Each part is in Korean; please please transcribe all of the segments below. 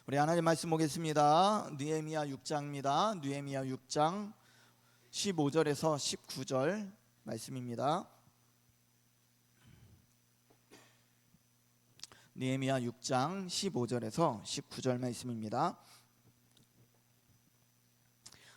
우리 하나님 말씀 보겠습니다. 느헤미야 6장입니다. 느헤미야 6장 15절에서 19절 말씀입니다. 느헤미야 6장 15절에서 19절 말씀입니다.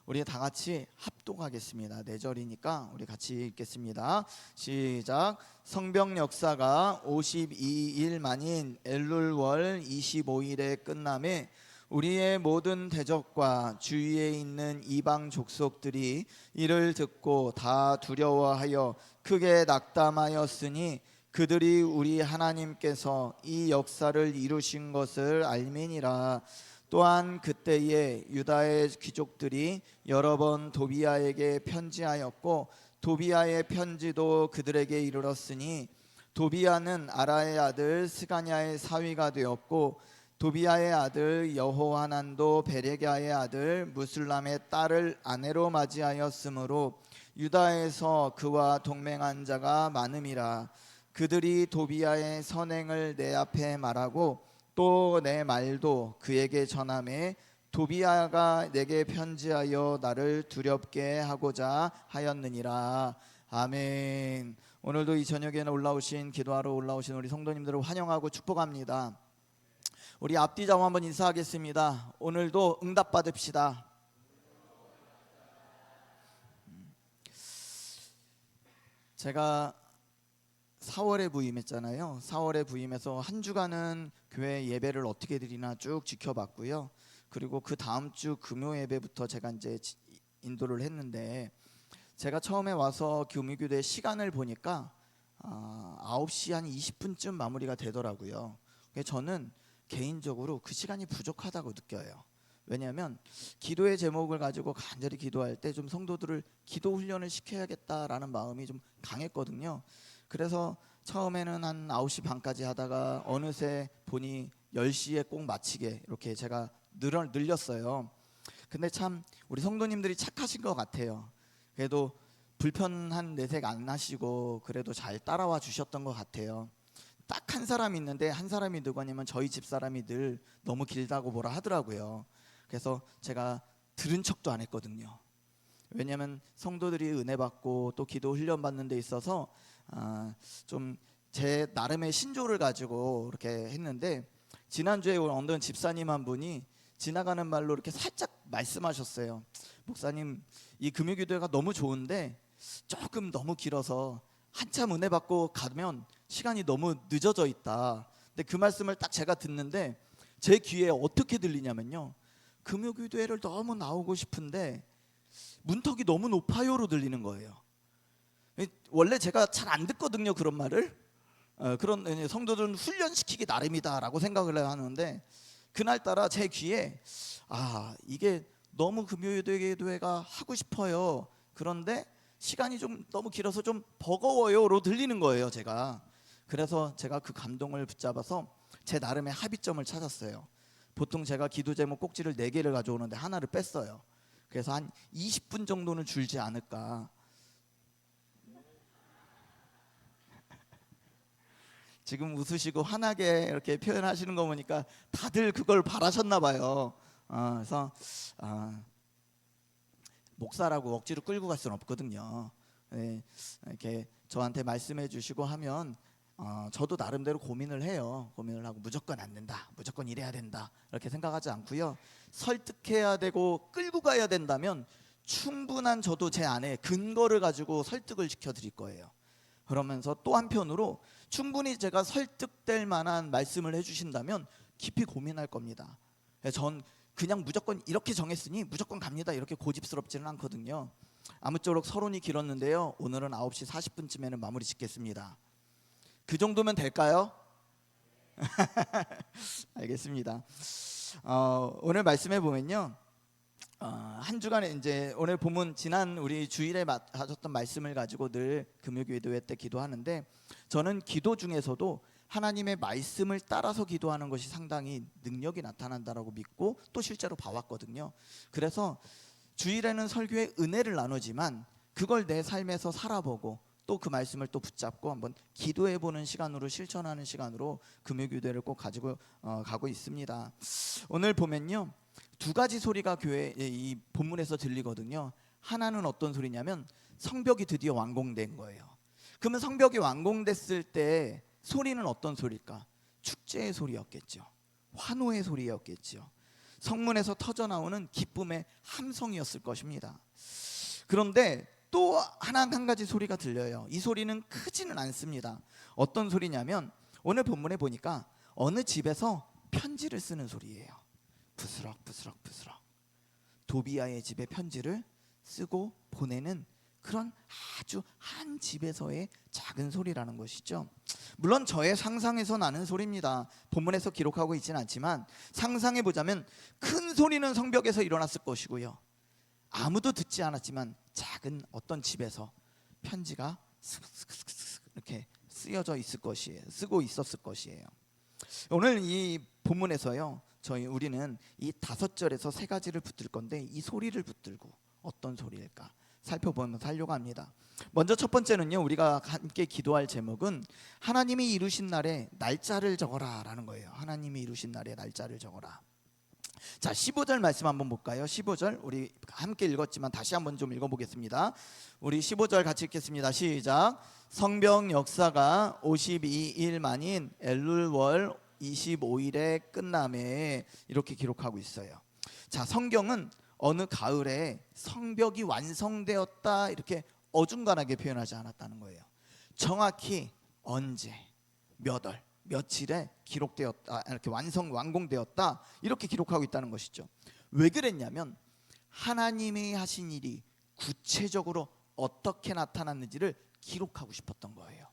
우리 다 같이 합독하겠습니다. 4절이니까 우리 같이 읽겠습니다. 시작. 성벽 역사가 52일 만인 엘룰월 25일에 끝남에 우리의 모든 대적과 주위에 있는 이방 족속들이 이를 듣고 다 두려워하여 크게 낙담하였으니 그들이 우리 하나님께서 이 역사를 이루신 것을 알미니라. 또한 그때에 유다의 귀족들이 여러 번 도비아에게 편지하였고 도비아의 편지도 그들에게 이르렀으니 도비아는 아라의 아들 스가냐의 사위가 되었고 도비아의 아들 여호하난도 베레갸의 아들 무술람의 딸을 아내로 맞이하였으므로 유다에서 그와 동맹한 자가 많음이라. 그들이 도비아의 선행을 내 앞에 말하고 또 내 말도 그에게 전하매 도비아가 내게 편지하여 나를 두렵게 하고자 하였느니라. 아멘. 오늘도 이 저녁에는 기도하러 올라오신 우리 성도님들을 환영하고 축복합니다. 우리 앞뒤자고 한번 인사하겠습니다. 오늘도 응답 받읍시다. 제가 4월에 부임했잖아요. 4월에 부임해서 한 주간은 교회 예배를 어떻게 드리나 쭉 지켜봤고요. 그리고 그 다음 주 금요 예배부터 제가 이제 인도를 했는데 제가 처음에 와서 금요교대 시간을 보니까 9시 한 20분쯤 마무리가 되더라고요. 저는 개인적으로 그 시간이 부족하다고 느껴요. 왜냐하면 기도의 제목을 가지고 간절히 기도할 때 좀 성도들을 기도 훈련을 시켜야겠다라는 마음이 좀 강했거든요. 그래서 처음에는 한 9시 반까지 하다가 어느새 보니 10시에 꼭 마치게 이렇게 제가 늘렸어요. 근데 참 우리 성도님들이 착하신 것 같아요. 그래도 불편한 내색 안 하시고 그래도 잘 따라와 주셨던 것 같아요. 딱 한 사람이 있는데 한 사람이 누구냐면 저희 집사람이 늘 너무 길다고 뭐라 하더라고요. 그래서 제가 들은 척도 안 했거든요. 왜냐하면 성도들이 은혜 받고 또 기도 훈련 받는 데 있어서 좀 제 나름의 신조를 가지고 이렇게 했는데 지난주에 어떤 집사님 한 분이 지나가는 말로 이렇게 살짝 말씀하셨어요. 목사님, 이 금요기도회가 너무 좋은데 조금 너무 길어서 한참 은혜 받고 가면 시간이 너무 늦어져 있다. 근데 그 말씀을 딱 제가 듣는데 제 귀에 어떻게 들리냐면요, 금요기도회를 너무 나오고 싶은데 문턱이 너무 높아요로 들리는 거예요. 원래 제가 잘 안 듣거든요, 그런 말을. 그런 성도들은 훈련시키기 나름이다라고 생각을 하는데 그날따라 제 귀에 이게 너무 금요일교회가 하고 싶어요. 그런데 시간이 좀 너무 길어서 좀 버거워요로 들리는 거예요, 제가. 그래서 제가 그 감동을 붙잡아서 제 나름의 합의점을 찾았어요. 보통 제가 기도 제목 꼭지를 4개를 가져오는데 하나를 뺐어요. 그래서 한 20분 정도는 줄지 않을까. 지금 웃으시고 환하게 이렇게 표현하시는 거 보니까 다들 그걸 바라셨나 봐요. 그래서 목사라고 억지로 끌고 갈 수는 없거든요. 이렇게 저한테 말씀해 주시고 하면 저도 나름대로 고민을 해요. 고민을 하고 무조건 안 된다, 무조건 이래야 된다 이렇게 생각하지 않고요. 설득해야 되고 끌고 가야 된다면 충분한 저도 제 안에 근거를 가지고 설득을 시켜드릴 거예요. 그러면서 또 한편으로 충분히 제가 설득될 만한 말씀을 해주신다면 깊이 고민할 겁니다. 전 그냥 무조건 이렇게 정했으니 무조건 갑니다 이렇게 고집스럽지는 않거든요. 아무쪼록 서론이 길었는데요, 오늘은 9시 40분쯤에는 마무리 짓겠습니다. 그 정도면 될까요? 알겠습니다. 오늘 말씀해 보면요, 한 주간에 이제 오늘 본문 지난 우리 주일에 하셨던 말씀을 가지고 늘 금요기도회 때 기도하는데 저는 기도 중에서도 하나님의 말씀을 따라서 기도하는 것이 상당히 능력이 나타난다라고 믿고 또 실제로 봐왔거든요. 그래서 주일에는 설교의 은혜를 나누지만 그걸 내 삶에서 살아보고 또 그 말씀을 또 붙잡고 한번 기도해 보는 시간으로 실천하는 시간으로 금요기도회를 꼭 가지고 가고 있습니다. 오늘 보면요, 두 가지 소리가 교회 이 본문에서 들리거든요. 하나는 어떤 소리냐면 성벽이 드디어 완공된 거예요. 그러면 성벽이 완공됐을 때 소리는 어떤 소리일까? 축제의 소리였겠죠. 환호의 소리였겠죠. 성문에서 터져 나오는 기쁨의 함성이었을 것입니다. 그런데 또 한 가지 소리가 들려요. 이 소리는 크지는 않습니다. 어떤 소리냐면 오늘 본문에 보니까 어느 집에서 편지를 쓰는 소리예요. 부스럭 부스럭 부스럭 도비아의 집에 편지를 쓰고 보내는 그런 아주 한 집에서의 작은 소리라는 것이죠. 물론 저의 상상에서 나는 소리입니다. 본문에서 기록하고 있지는 않지만 상상해 보자면 큰 소리는 성벽에서 일어났을 것이고요, 아무도 듣지 않았지만 작은 어떤 집에서 편지가 이렇게 쓰여져 있을 것이에요. 쓰고 있었을 것이에요. 오늘 이 본문에서요, 우리는 이 5절에서 3가지를 붙들 건데 이 소리를 붙들고 어떤 소리일까 살펴보면서 하려고 합니다. 먼저 첫 번째는요, 우리가 함께 기도할 제목은 하나님이 이루신 날에 날짜를 적어라 라는 거예요. 하나님이 이루신 날에 날짜를 적어라. 자, 15절 말씀 한번 볼까요? 15절 우리 함께 읽었지만 다시 한번 좀 읽어보겠습니다. 우리 15절 같이 읽겠습니다. 시작. 성벽 역사가 52일 만인 엘룰월 25일에 끝남에, 이렇게 기록하고 있어요. 자, 성경은 어느 가을에 성벽이 완성되었다 이렇게 어중간하게 표현하지 않았다는 거예요. 정확히 언제, 몇 월, 며칠에 기록되었다, 이렇게 완공되었다 이렇게 기록하고 있다는 것이죠. 왜 그랬냐면 하나님이 하신 일이 구체적으로 어떻게 나타났는지를 기록하고 싶었던 거예요.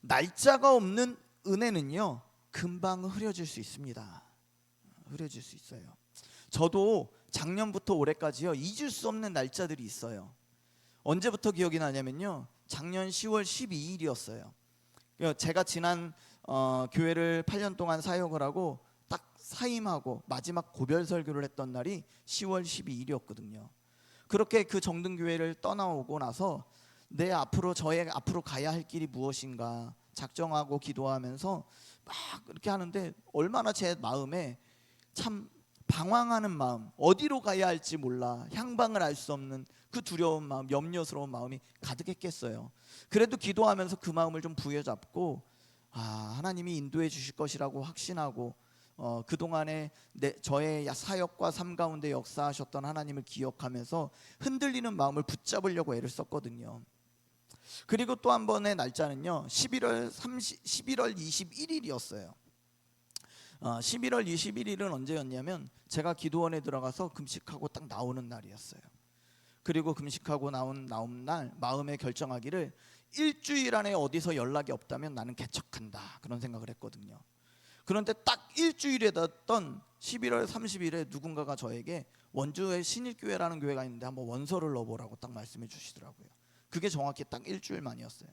날짜가 없는 은혜는요, 금방 흐려질 수 있습니다. 흐려질 수 있어요. 저도 작년부터 올해까지요, 잊을 수 없는 날짜들이 있어요. 언제부터 기억이 나냐면요, 작년 10월 12일이었어요. 제가 지난 교회를 8년 동안 사역을 하고 딱 사임하고 마지막 고별 설교를 했던 날이 10월 12일이었거든요. 그렇게 그 정든교회를 떠나오고 나서 저의 앞으로 가야 할 길이 무엇인가 작정하고 기도하면서 막 그렇게 하는데 얼마나 제 마음에 참 방황하는 마음, 어디로 가야 할지 몰라 향방을 알 수 없는 그 두려운 마음, 염려스러운 마음이 가득했겠어요. 그래도 기도하면서 그 마음을 좀 부여잡고 하나님이 인도해 주실 것이라고 확신하고 그동안에 저의 사역과 삶 가운데 역사하셨던 하나님을 기억하면서 흔들리는 마음을 붙잡으려고 애를 썼거든요. 그리고 또 한 번의 날짜는요, 11월 21일이었어요. 11월 21일은 언제였냐면 제가 기도원에 들어가서 금식하고 딱 나오는 날이었어요. 그리고 금식하고 나온 날 마음에 결정하기를 일주일 안에 어디서 연락이 없다면 나는 개척한다, 그런 생각을 했거든요. 그런데 딱 일주일에 됐던 11월 30일에 누군가가 저에게 원주에 신일교회라는 교회가 있는데 한번 원서를 넣어보라고 딱 말씀해 주시더라고요. 그게 정확히 딱 일주일 만이었어요.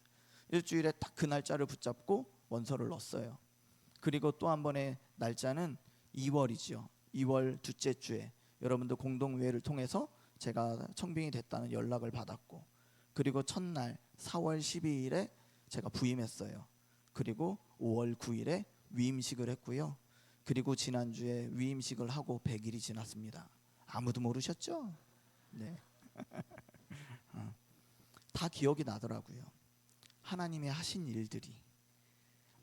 일주일에 딱 그 날짜를 붙잡고 원서를 넣었어요. 그리고 또 한 번의 날짜는 2월이죠. 2월 둘째 주에 여러분들 공동회의를 통해서 제가 청빙이 됐다는 연락을 받았고, 그리고 첫날 4월 12일에 제가 부임했어요. 그리고 5월 9일에 위임식을 했고요. 그리고 지난주에 위임식을 하고 100일이 지났습니다. 아무도 모르셨죠? 네. 다 기억이 나더라고요. 하나님이 하신 일들이.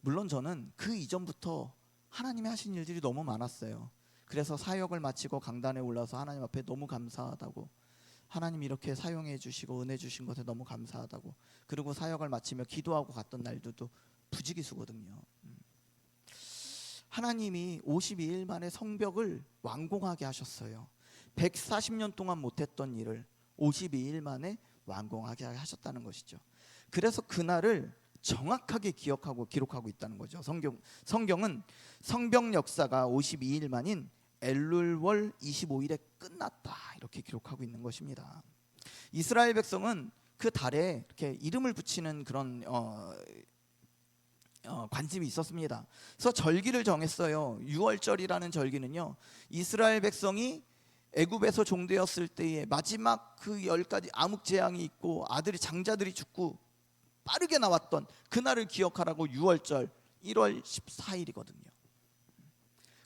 물론 저는 그 이전부터 하나님이 하신 일들이 너무 많았어요. 그래서 사역을 마치고 강단에 올라서 하나님 앞에 너무 감사하다고, 하나님 이렇게 사용해 주시고 은혜 주신 것에 너무 감사하다고, 그리고 사역을 마치며 기도하고 갔던 날들도 부지기수거든요. 하나님이 52일 만에 성벽을 완공하게 하셨어요. 140년 동안 못했던 일을 52일 만에 완공하게 하셨다는 것이죠. 그래서 그날을 정확하게 기억하고 기록하고 있다는 거죠. 성경은 성벽 역사가 52일 만인 엘룰월 25일에 끝났다 이렇게 기록하고 있는 것입니다. 이스라엘 백성은 그 달에 이렇게 이름을 붙이는 그런 관습이 있었습니다. 그래서 절기를 정했어요. 6월절이라는 절기는요, 이스라엘 백성이 애굽에서 종되었을 때에 마지막 그 10가지 암흑 재앙이 있고 아들이 장자들이 죽고 빠르게 나왔던 그날을 기억하라고 6월절 1월 14일이거든요.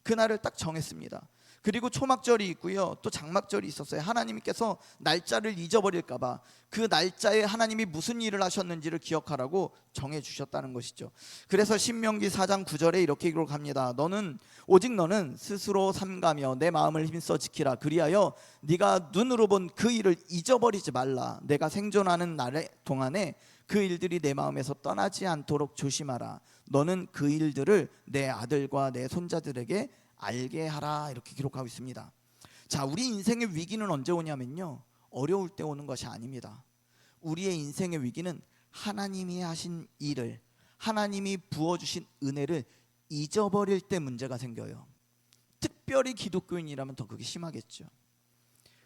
그날을 딱 정했습니다. 그리고 초막절이 있고요, 또 장막절이 있었어요. 하나님께서 날짜를 잊어버릴까 봐 그 날짜에 하나님이 무슨 일을 하셨는지를 기억하라고 정해주셨다는 것이죠. 그래서 신명기 4장 9절에 이렇게 기록합니다. 오직 너는 스스로 삼가며 내 마음을 힘써 지키라. 그리하여 네가 눈으로 본 그 일을 잊어버리지 말라. 내가 생존하는 날 동안에 그 일들이 내 마음에서 떠나지 않도록 조심하라. 너는 그 일들을 내 아들과 내 손자들에게 알게 하라. 이렇게 기록하고 있습니다. 자, 우리 인생의 위기는 언제 오냐면요, 어려울 때 오는 것이 아닙니다. 우리의 인생의 위기는 하나님이 하신 일을, 하나님이 부어주신 은혜를 잊어버릴 때 문제가 생겨요. 특별히 기독교인이라면 더 그게 심하겠죠.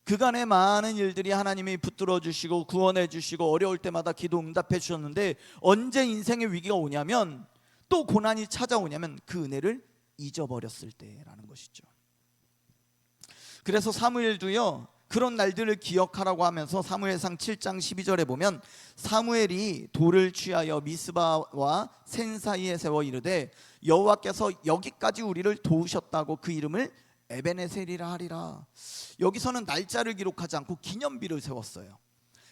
그간의 많은 일들이 하나님이 붙들어 주시고 구원해 주시고 어려울 때마다 기도 응답해 주셨는데, 언제 인생의 위기가 오냐면, 또 고난이 찾아오냐면 그 은혜를 잊어버렸을 때라는 것이죠. 그래서 사무엘도요, 그런 날들을 기억하라고 하면서 사무엘상 7장 12절에 보면, 사무엘이 돌을 취하여 미스바와 센 사이에 세워 이르되 여호와께서 여기까지 우리를 도우셨다고 그 이름을 에베네셀이라 하리라. 여기서는 날짜를 기록하지 않고 기념비를 세웠어요.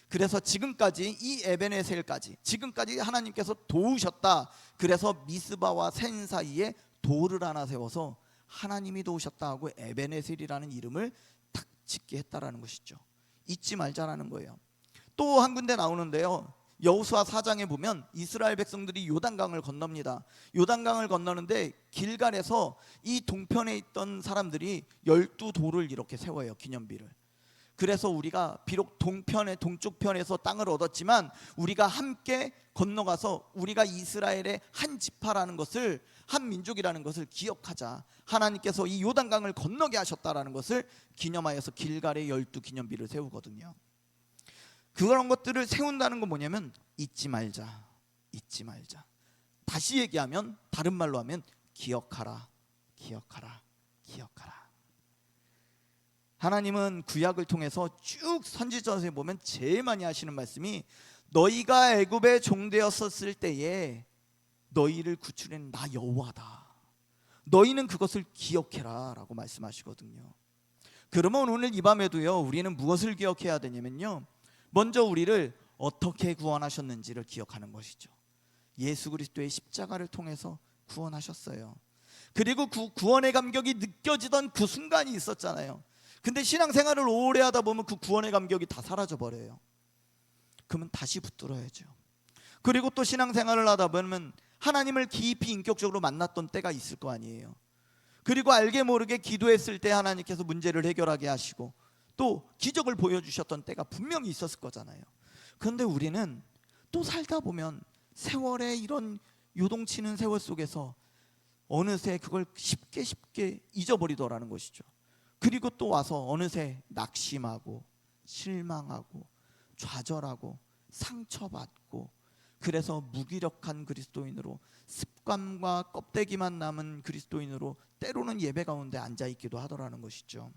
그래서 지금까지 이 에베네셀까지, 지금까지 하나님께서 도우셨다. 그래서 미스바와 센 사이에 돌을 하나 세워서 하나님이 도우셨다 하고 에베네셀이라는 이름을 딱 짓게 했다라는 것이죠. 잊지 말자라는 거예요. 또 한 군데 나오는데요, 여호수아 4장에 보면 이스라엘 백성들이 요단강을 건넙니다. 요단강을 건너는데 길갈에서 이 동편에 있던 사람들이 12돌을 이렇게 세워요, 기념비를. 그래서 우리가 비록 동쪽 편에서 땅을 얻었지만 우리가 함께 건너가서 우리가 이스라엘의 한 지파라는 것을, 한 민족이라는 것을 기억하자. 하나님께서 이 요단강을 건너게 하셨다라는 것을 기념하여서 길갈에 12기념비를 세우거든요. 그런 것들을 세운다는 건 뭐냐면 잊지 말자, 잊지 말자. 다시 얘기하면, 다른 말로 하면 기억하라, 기억하라, 기억하라. 하나님은 구약을 통해서 쭉 선지서에 보면 제일 많이 하시는 말씀이, 너희가 애굽에 종되었었을 때에 너희를 구출한 나 여호와다, 너희는 그것을 기억해라 라고 말씀하시거든요. 그러면 오늘 이 밤에도요, 우리는 무엇을 기억해야 되냐면요, 먼저 우리를 어떻게 구원하셨는지를 기억하는 것이죠. 예수 그리스도의 십자가를 통해서 구원하셨어요. 그리고 그 구원의 감격이 느껴지던 그 순간이 있었잖아요. 근데 신앙생활을 오래 하다 보면 그 구원의 감격이 다 사라져버려요. 그러면 다시 붙들어야죠. 그리고 또 신앙생활을 하다 보면 하나님을 깊이 인격적으로 만났던 때가 있을 거 아니에요. 그리고 알게 모르게 기도했을 때 하나님께서 문제를 해결하게 하시고 또 기적을 보여주셨던 때가 분명히 있었을 거잖아요. 그런데 우리는 또 살다 보면 세월의 이런 요동치는 세월 속에서 어느새 그걸 쉽게 잊어버리더라는 것이죠. 그리고 또 와서 어느새 낙심하고 실망하고 좌절하고 상처받고, 그래서 무기력한 그리스도인으로, 습관과 껍데기만 남은 그리스도인으로 때로는 예배 가운데 앉아있기도 하더라는 것이죠.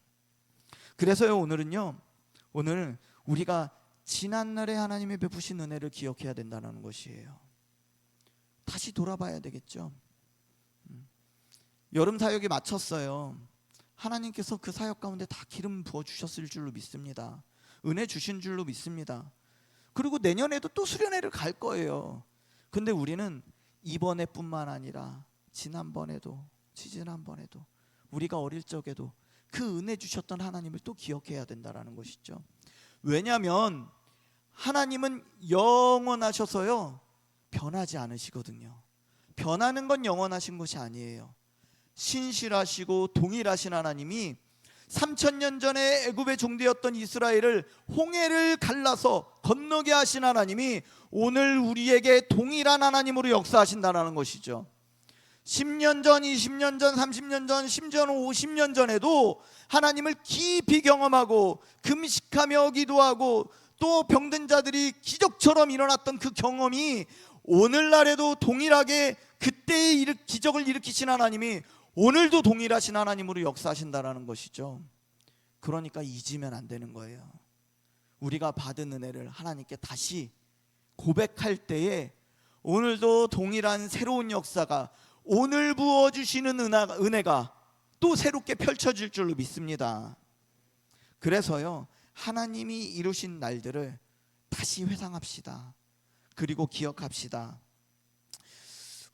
그래서요, 오늘 우리가 지난날에 하나님이 베푸신 은혜를 기억해야 된다는 것이에요. 다시 돌아봐야 되겠죠. 여름 사역이 마쳤어요. 하나님께서 그 사역 가운데 다 기름 부어주셨을 줄로 믿습니다. 은혜 주신 줄로 믿습니다. 그리고 내년에도 또 수련회를 갈 거예요. 근데 우리는 이번에 뿐만 아니라 지난번에도 우리가 어릴 적에도 그 은혜 주셨던 하나님을 또 기억해야 된다는 것이죠. 왜냐하면 하나님은 영원하셔서요, 변하지 않으시거든요. 변하는 건 영원하신 것이 아니에요. 신실하시고 동일하신 하나님이 3000년 전에 애굽의 종되었던 이스라엘을 홍해를 갈라서 건너게 하신 하나님이 오늘 우리에게 동일한 하나님으로 역사하신다는 것이죠. 10년 전, 20년 전, 30년 전, 심지어는 50년 전에도 하나님을 깊이 경험하고 금식하며 기도하고 또 병든 자들이 기적처럼 일어났던 그 경험이 오늘날에도 동일하게 그때의 기적을 일으키신 하나님이 오늘도 동일하신 하나님으로 역사하신다는 것이죠. 그러니까 잊으면 안 되는 거예요. 우리가 받은 은혜를 하나님께 다시 고백할 때에 오늘도 동일한 새로운 역사가, 오늘 부어주시는 은혜가 또 새롭게 펼쳐질 줄로 믿습니다. 그래서요, 하나님이 이루신 날들을 다시 회상합시다. 그리고 기억합시다.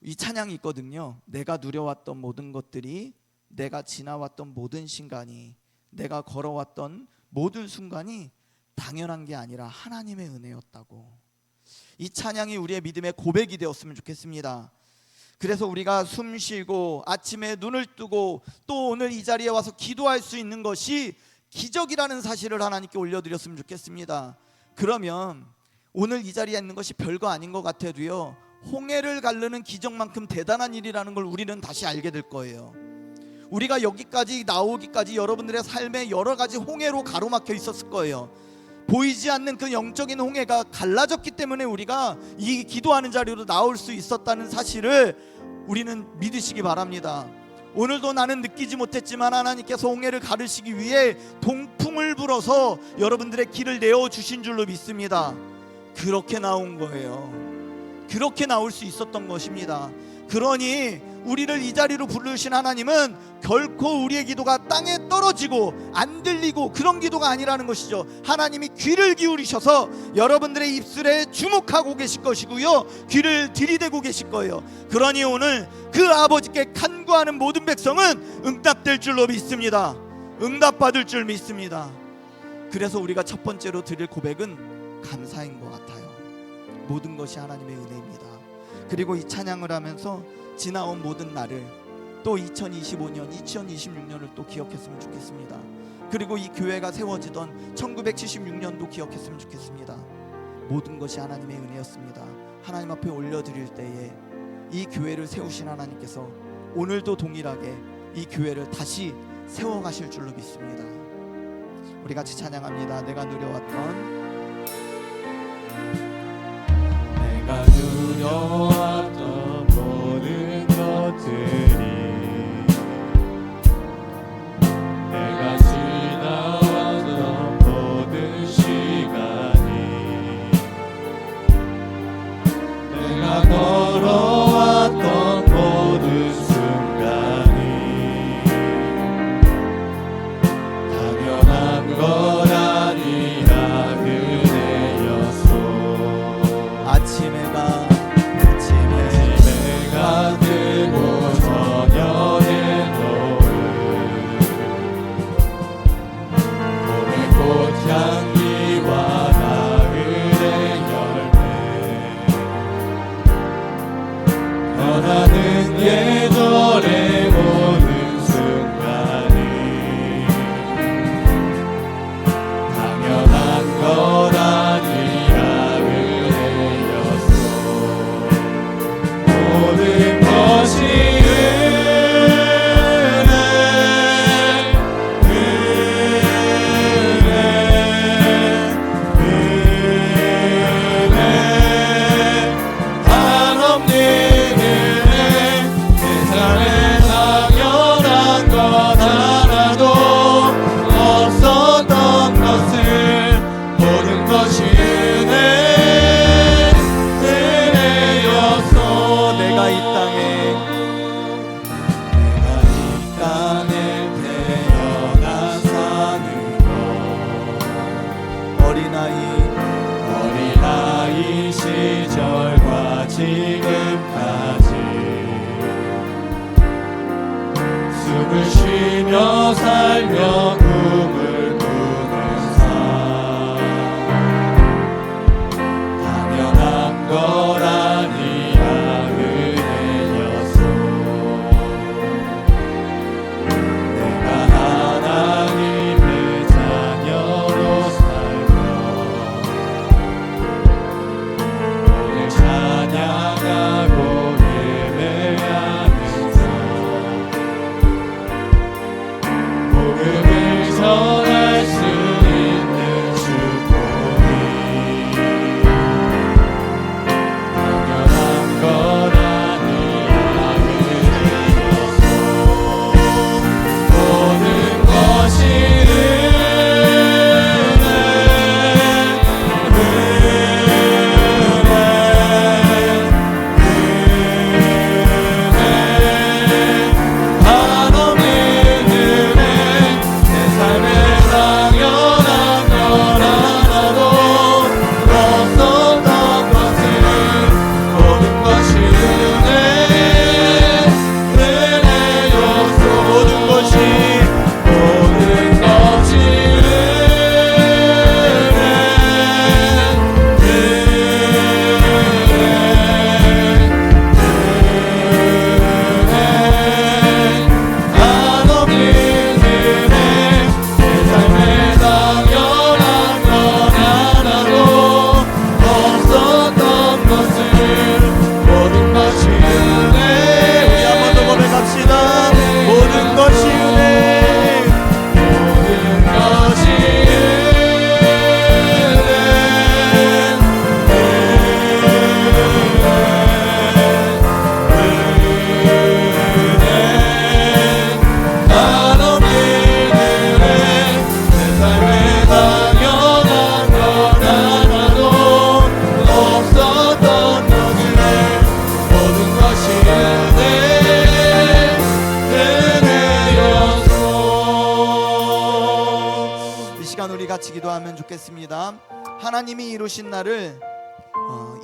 이 찬양이 있거든요. 내가 누려왔던 모든 것들이, 내가 지나왔던 모든 순간이, 내가 걸어왔던 모든 순간이 당연한 게 아니라 하나님의 은혜였다고. 이 찬양이 우리의 믿음의 고백이 되었으면 좋겠습니다. 그래서 우리가 숨 쉬고 아침에 눈을 뜨고 또 오늘 이 자리에 와서 기도할 수 있는 것이 기적이라는 사실을 하나님께 올려드렸으면 좋겠습니다. 그러면 오늘 이 자리에 있는 것이 별거 아닌 것 같아도요, 홍해를 가르는 기적만큼 대단한 일이라는 걸 우리는 다시 알게 될 거예요. 우리가 여기까지 나오기까지 여러분들의 삶에 여러 가지 홍해로 가로막혀 있었을 거예요. 보이지 않는 그 영적인 홍해가 갈라졌기 때문에 우리가 이 기도하는 자리로 나올 수 있었다는 사실을 우리는 믿으시기 바랍니다. 오늘도 나는 느끼지 못했지만 하나님께서 홍해를 가르시기 위해 동풍을 불어서 여러분들의 길을 내어주신 줄로 믿습니다. 그렇게 나온 거예요. 그렇게 나올 수 있었던 것입니다. 그러니 우리를 이 자리로 부르신 하나님은 결코 우리의 기도가 땅에 떨어지고 안 들리고 그런 기도가 아니라는 것이죠. 하나님이 귀를 기울이셔서 여러분들의 입술에 주목하고 계실 것이고요, 귀를 들이대고 계실 거예요. 그러니 오늘 그 아버지께 간구하는 모든 백성은 응답될 줄로 믿습니다. 응답받을 줄 믿습니다. 그래서 우리가 첫 번째로 드릴 고백은 감사인 것 같아요. 모든 것이 하나님의 은혜입니다. 그리고 이 찬양을 하면서 지나온 모든 날을, 또 2025년, 2026년을 또 기억했으면 좋겠습니다. 그리고 이 교회가 세워지던 1976년도 기억했으면 좋겠습니다. 모든 것이 하나님의 은혜였습니다. 하나님 앞에 올려드릴 때에 이 교회를 세우신 하나님께서 오늘도 동일하게 이 교회를 다시 세워가실 줄로 믿습니다. 우리 같이 찬양합니다. 내가 누려왔던 모든 것들이, 내가 지나왔던 모든 시간이, 내가 걸어왔던 모든 순간이 당연한 것 아니라 은혜였소. 아침에가 뜨고 저녁의 노을, 봄의 꽃향기와 가을의 열매, 변하는 계절의 모든 순간이 당연한 것 아니라 은혜였소. 모든 것이 은혜, 은혜, 은혜, 한없는 은혜. 세상에 당연한 것 하나도 없었던 것을 모든 것이 은혜, 은혜였소. 내가 이 땅에 태어나 사는 것, 어린아이 시절과 지금까지 숨을 쉬며 살며 꿈을 꾸는 삶, 당연한 것 아니라 은혜였소. 내가 하나님의 자녀로 살며 오늘 찬양하고 예배하면서 복음을 같이 기도하면 좋겠습니다. 하나님이 이루신 날을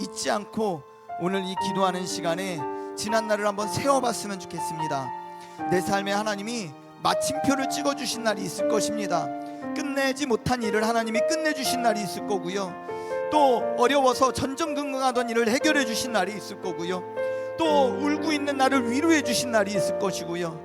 잊지 않고 오늘 이 기도하는 시간에 지난 날을 한번 세워봤으면 좋겠습니다. 내 삶에 하나님이 마침표를 찍어주신 날이 있을 것입니다. 끝내지 못한 일을 하나님이 끝내주신 날이 있을 거고요, 또 어려워서 전전긍긍하던 일을 해결해 주신 날이 있을 거고요, 또 울고 있는 나를 위로해 주신 날이 있을 것이고요,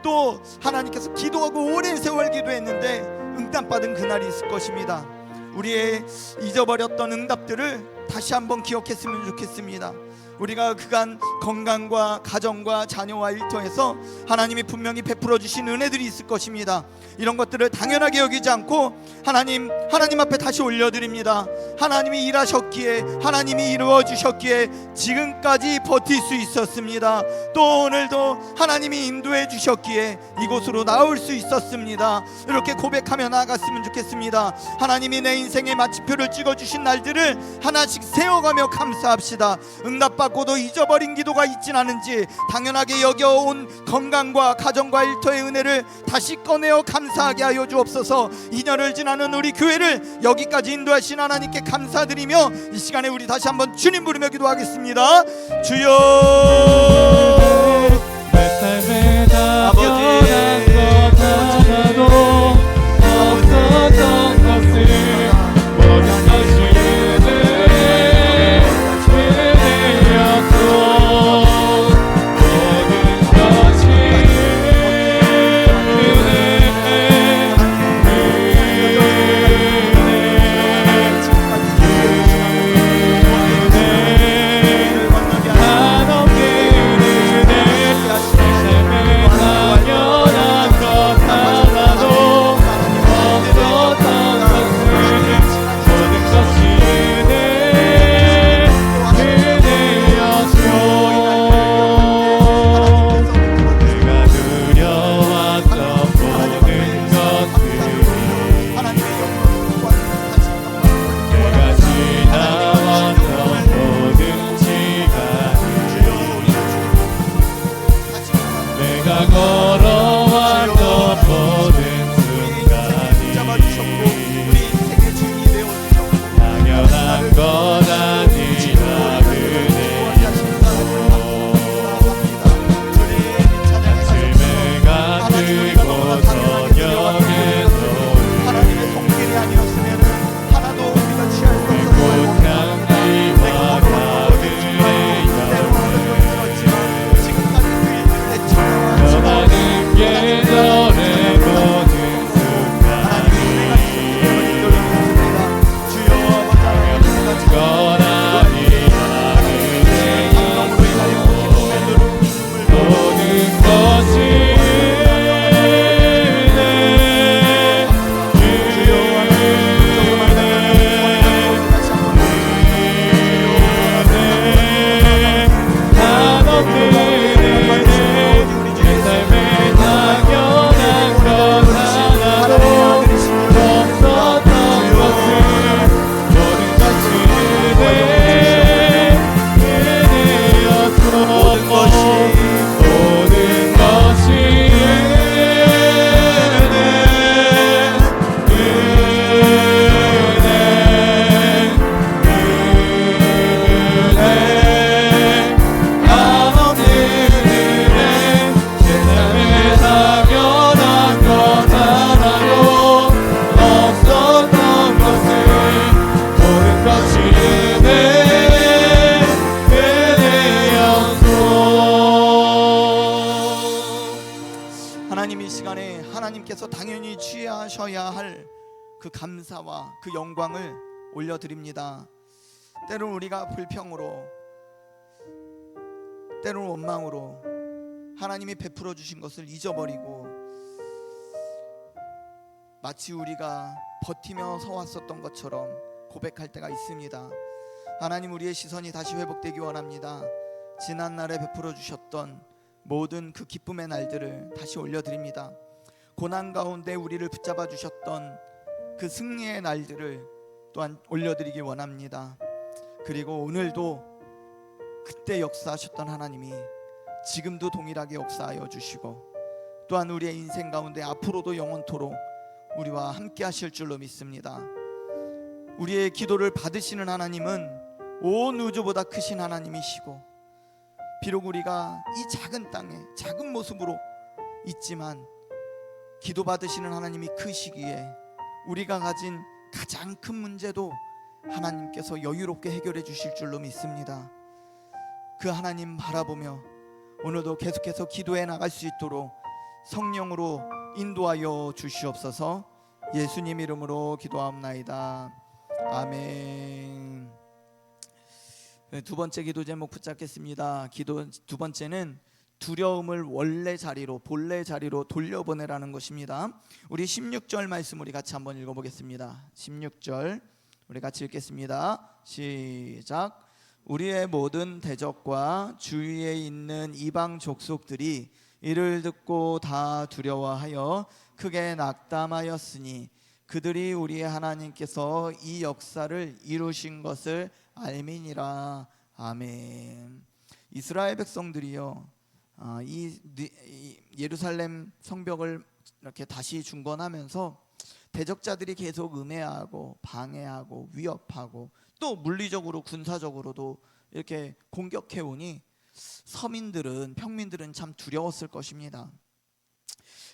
또 하나님께서 기도하고 오랜 세월 기도했는데 응답받은 그날이 있을 것입니다. 우리의 잊어버렸던 응답들을 다시 한번 기억했으면 좋겠습니다. 우리가 그간 건강과 가정과 자녀와 일터에서 하나님이 분명히 베풀어 주신 은혜들이 있을 것입니다. 이런 것들을 당연하게 여기지 않고 하나님 앞에 다시 올려드립니다. 하나님이 일하셨기에, 하나님이 이루어 주셨기에 지금까지 버틸 수 있었습니다. 또 오늘도 하나님이 인도해 주셨기에 이곳으로 나올 수 있었습니다. 이렇게 고백하며 나아갔으면 좋겠습니다. 하나님이 내 인생의 마침표를 찍어주신 날들을 하나씩 세워가며 감사합시다. 응답받고도 잊어버린 기도가 있진 않은지 당연하게 여겨온 건강과 가정과 일터의 은혜를 다시 꺼내어 감사하게 하여 주옵소서. 2년을 지나는 우리 교회를 여기까지 인도하신 하나님께 감사드리며 이 시간에 우리 다시 한번 주님 부르며 기도하겠습니다. 주여, 내 삶에 아버지, 당연한 것 하나도 없었던 것을 모든 것이 하나님께서 당연히 취하셔야 할 그 감사와 그 영광을 올려드립니다. 때론 우리가 불평으로, 때론 원망으로 하나님이 베풀어 주신 것을 잊어버리고 마치 우리가 버티며 서왔었던 것처럼 고백할 때가 있습니다. 하나님, 우리의 시선이 다시 회복되기 원합니다. 지난날에 베풀어 주셨던 모든 그 기쁨의 날들을 다시 올려드립니다. 고난 가운데 우리를 붙잡아 주셨던 그 승리의 날들을 또한 올려드리기 원합니다. 그리고 오늘도 그때 역사하셨던 하나님이 지금도 동일하게 역사하여 주시고 또한 우리의 인생 가운데 앞으로도 영원토록 우리와 함께 하실 줄로 믿습니다. 우리의 기도를 받으시는 하나님은 온 우주보다 크신 하나님이시고, 비록 우리가 이 작은 땅에 작은 모습으로 있지만 기도 받으시는 하나님이 크시기에 우리가 가진 가장 큰 문제도 하나님께서 여유롭게 해결해 주실 줄로 믿습니다. 그 하나님 바라보며 오늘도 계속해서 기도해 나갈 수 있도록 성령으로 인도하여 주시옵소서. 예수님 이름으로 기도하옵나이다. 아멘. 두 번째 기도 제목 붙잡겠습니다. 기도 두 번째는 두려움을 원래 자리로, 본래 자리로 돌려보내라는 것입니다. 우리 16절 말씀 우리 같이 한번 읽어보겠습니다. 16절 우리 같이 읽겠습니다. 시작. 우리의 모든 대적과 주위에 있는 이방 족속들이 이를 듣고 다 두려워하여 크게 낙담하였으니 그들이 우리의 하나님께서 이 역사를 이루신 것을 알미니라. 아멘. 이스라엘 백성들이요, 이 예루살렘 성벽을 이렇게 다시 중건하면서 대적자들이 계속 음해하고 방해하고 위협하고 또 물리적으로 군사적으로도 이렇게 공격해 오니 서민들은, 평민들은 참 두려웠을 것입니다.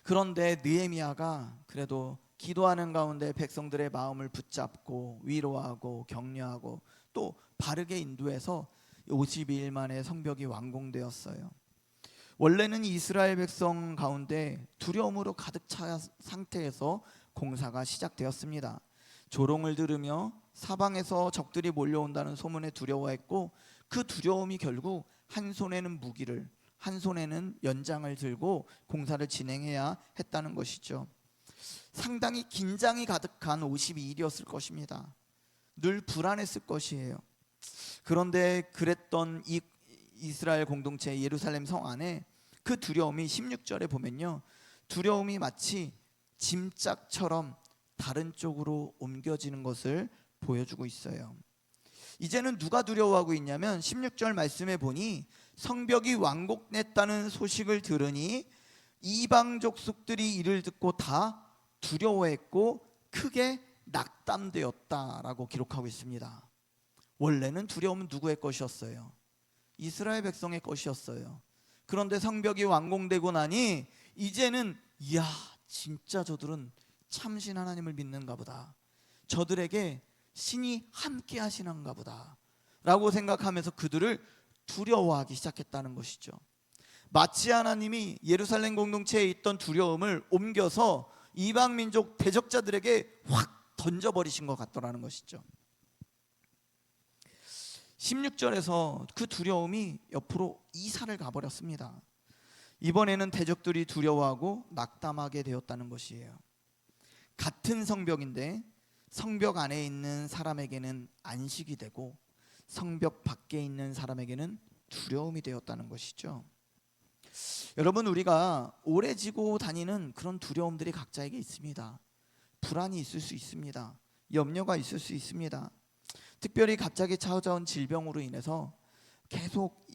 그런데 느헤미야가 그래도 기도하는 가운데 백성들의 마음을 붙잡고 위로하고 격려하고 또 바르게 인도해서 52일 만에 성벽이 완공되었어요. 원래는 이스라엘 백성 가운데 두려움으로 가득 차 상태에서 공사가 시작되었습니다. 조롱을 들으며 사방에서 적들이 몰려온다는 소문에 두려워했고, 그 두려움이 결국 한 손에는 무기를, 한 손에는 연장을 들고 공사를 진행해야 했다는 것이죠. 상당히 긴장이 가득한 52일이었을 것입니다. 늘 불안했을 것이에요. 그런데 그랬던 이 이스라엘 공동체 예루살렘 성 안에 그 두려움이 16절에 보면요, 두려움이 마치 짐짝처럼 다른 쪽으로 옮겨지는 것을 보여주고 있어요. 이제는 누가 두려워하고 있냐면 16절 말씀에 보니 성벽이 완공됐다는 소식을 들으니 이방 족속들이 이를 듣고 다 두려워했고 크게 낙담되었다라고 기록하고 있습니다. 원래는 두려움은 누구의 것이었어요? 이스라엘 백성의 것이었어요. 그런데 성벽이 완공되고 나니 이제는 이야, 진짜 저들은 참신 하나님을 믿는가 보다, 저들에게 신이 함께 하시는가 보다 라고 생각하면서 그들을 두려워하기 시작했다는 것이죠. 마치 하나님이 예루살렘 공동체에 있던 두려움을 옮겨서 이방 민족 대적자들에게 확 던져버리신 것 같더라는 것이죠. 16절에서 그 두려움이 옆으로 이사를 가버렸습니다. 이번에는 대적들이 두려워하고 낙담하게 되었다는 것이에요. 같은 성벽인데 성벽 안에 있는 사람에게는 안식이 되고 성벽 밖에 있는 사람에게는 두려움이 되었다는 것이죠. 여러분, 우리가 오래 지고 다니는 그런 두려움들이 각자에게 있습니다. 불안이 있을 수 있습니다. 염려가 있을 수 있습니다. 특별히 갑자기 찾아온 질병으로 인해서 계속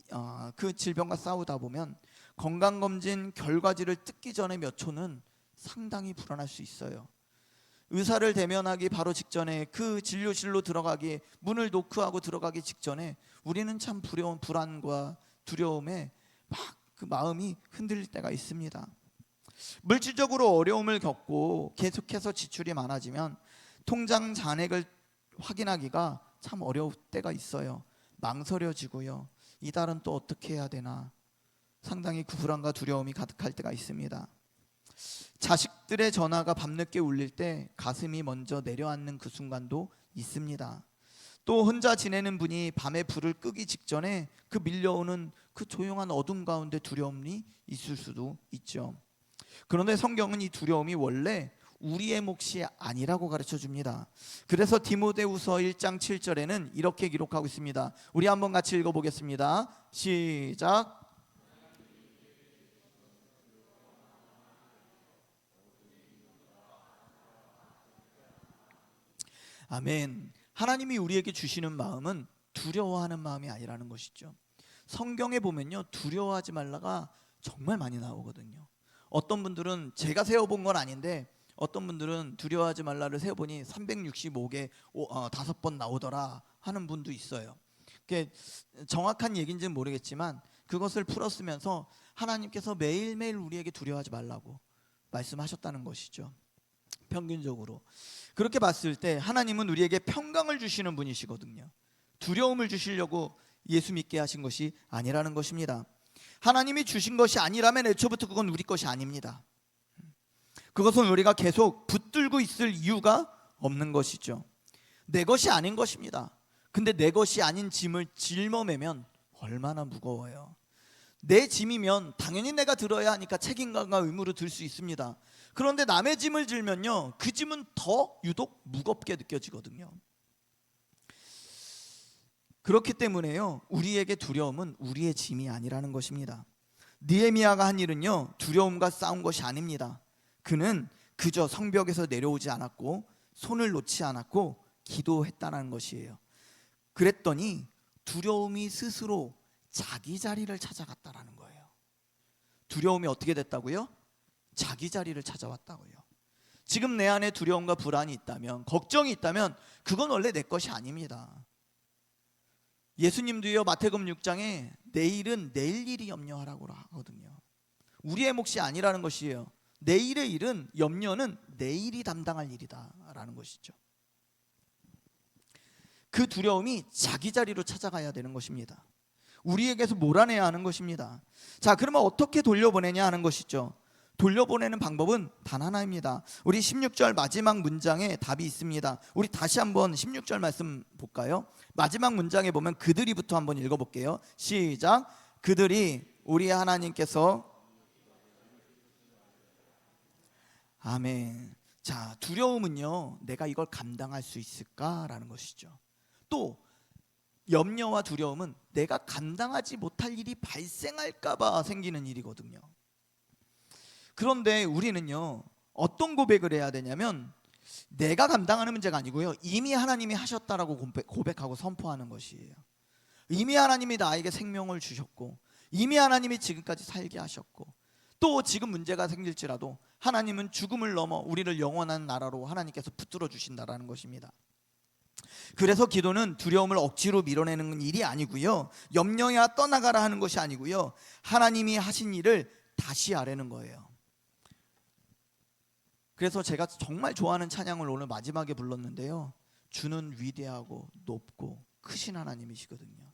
그 질병과 싸우다 보면 건강검진 결과지를 뜯기 전에 몇 초는 상당히 불안할 수 있어요. 의사를 대면하기 바로 직전에, 그 진료실로 들어가기, 문을 노크하고 들어가기 직전에 우리는 참 불안과 두려움에 막 그 마음이 흔들릴 때가 있습니다. 물질적으로 어려움을 겪고 계속해서 지출이 많아지면 통장 잔액을 확인하기가 참 어려울 때가 있어요. 망설여지고요. 이 달은 또 어떻게 해야 되나, 상당히 그 불안과 두려움이 가득할 때가 있습니다. 자식들의 전화가 밤늦게 울릴 때 가슴이 먼저 내려앉는 그 순간도 있습니다. 또 혼자 지내는 분이 밤에 불을 끄기 직전에 그 밀려오는 그 조용한 어둠 가운데 두려움이 있을 수도 있죠. 그런데 성경은 이 두려움이 원래 우리의 몫이 아니라고 가르쳐 줍니다. 그래서 디모데후서 1장 7절에는 이렇게 기록하고 있습니다. 우리 한번 같이 읽어보겠습니다. 시작. 아멘. 하나님이 우리에게 주시는 마음은 두려워하는 마음이 아니라는 것이죠. 성경에 보면요, 두려워하지 말라가 정말 많이 나오거든요. 어떤 분들은 제가 세워본 건 아닌데 어떤 분들은 두려워하지 말라를 세어보니 365개 5번 나오더라 하는 분도 있어요. 그게 정확한 얘기인지는 모르겠지만 그것을 풀었으면서 하나님께서 매일매일 우리에게 두려워하지 말라고 말씀하셨다는 것이죠. 평균적으로 그렇게 봤을 때 하나님은 우리에게 평강을 주시는 분이시거든요. 두려움을 주시려고 예수 믿게 하신 것이 아니라는 것입니다. 하나님이 주신 것이 아니라면 애초부터 그건 우리 것이 아닙니다. 그것은 우리가 계속 붙들고 있을 이유가 없는 것이죠. 내 것이 아닌 것입니다. 근데 내 것이 아닌 짐을 짊어매면 얼마나 무거워요. 내 짐이면 당연히 내가 들어야 하니까 책임감과 의무로 들 수 있습니다. 그런데 남의 짐을 들면요, 그 짐은 더 유독 무겁게 느껴지거든요. 그렇기 때문에요, 우리에게 두려움은 우리의 짐이 아니라는 것입니다. 느헤미야가 한 일은요, 두려움과 싸운 것이 아닙니다. 그는 그저 성벽에서 내려오지 않았고 손을 놓지 않았고 기도했다는 것이에요. 그랬더니 두려움이 스스로 자기 자리를 찾아갔다라는 거예요. 두려움이 어떻게 됐다고요? 자기 자리를 찾아왔다고요. 지금 내 안에 두려움과 불안이 있다면, 걱정이 있다면 그건 원래 내 것이 아닙니다. 예수님도요, 마태복음 6장에 내일은 내일 일이 염려하라고 하거든요. 우리의 몫이 아니라는 것이에요. 내일의 일은, 염려는 내일이 담당할 일이다라는 것이죠. 그 두려움이 자기 자리로 찾아가야 되는 것입니다. 우리에게서 몰아내야 하는 것입니다. 자, 그러면 어떻게 돌려보내냐 하는 것이죠. 돌려보내는 방법은 단 하나입니다. 우리 16절 마지막 문장에 답이 있습니다. 우리 다시 한번 16절 말씀 볼까요? 마지막 문장에 보면 그들이부터 한번 읽어볼게요. 시작. 그들이 우리 하나님께서. 아멘. 자, 두려움은요, 내가 이걸 감당할 수 있을까라는 것이죠. 또 염려와 두려움은 내가 감당하지 못할 일이 발생할까 봐 생기는 일이거든요. 그런데 우리는요, 어떤 고백을 해야 되냐면 내가 감당하는 문제가 아니고요, 이미 하나님이 하셨다라고 고백하고 선포하는 것이에요. 이미 하나님이 나에게 생명을 주셨고, 이미 하나님이 지금까지 살게 하셨고, 또 지금 문제가 생길지라도 하나님은 죽음을 넘어 우리를 영원한 나라로 하나님께서 붙들어 주신다라는 것입니다. 그래서 기도는 두려움을 억지로 밀어내는 일이 아니고요, 염려야 떠나가라 하는 것이 아니고요, 하나님이 하신 일을 다시 하려는 거예요. 그래서 제가 정말 좋아하는 찬양을 오늘 마지막에 불렀는데요, 주는 위대하고 높고 크신 하나님이시거든요.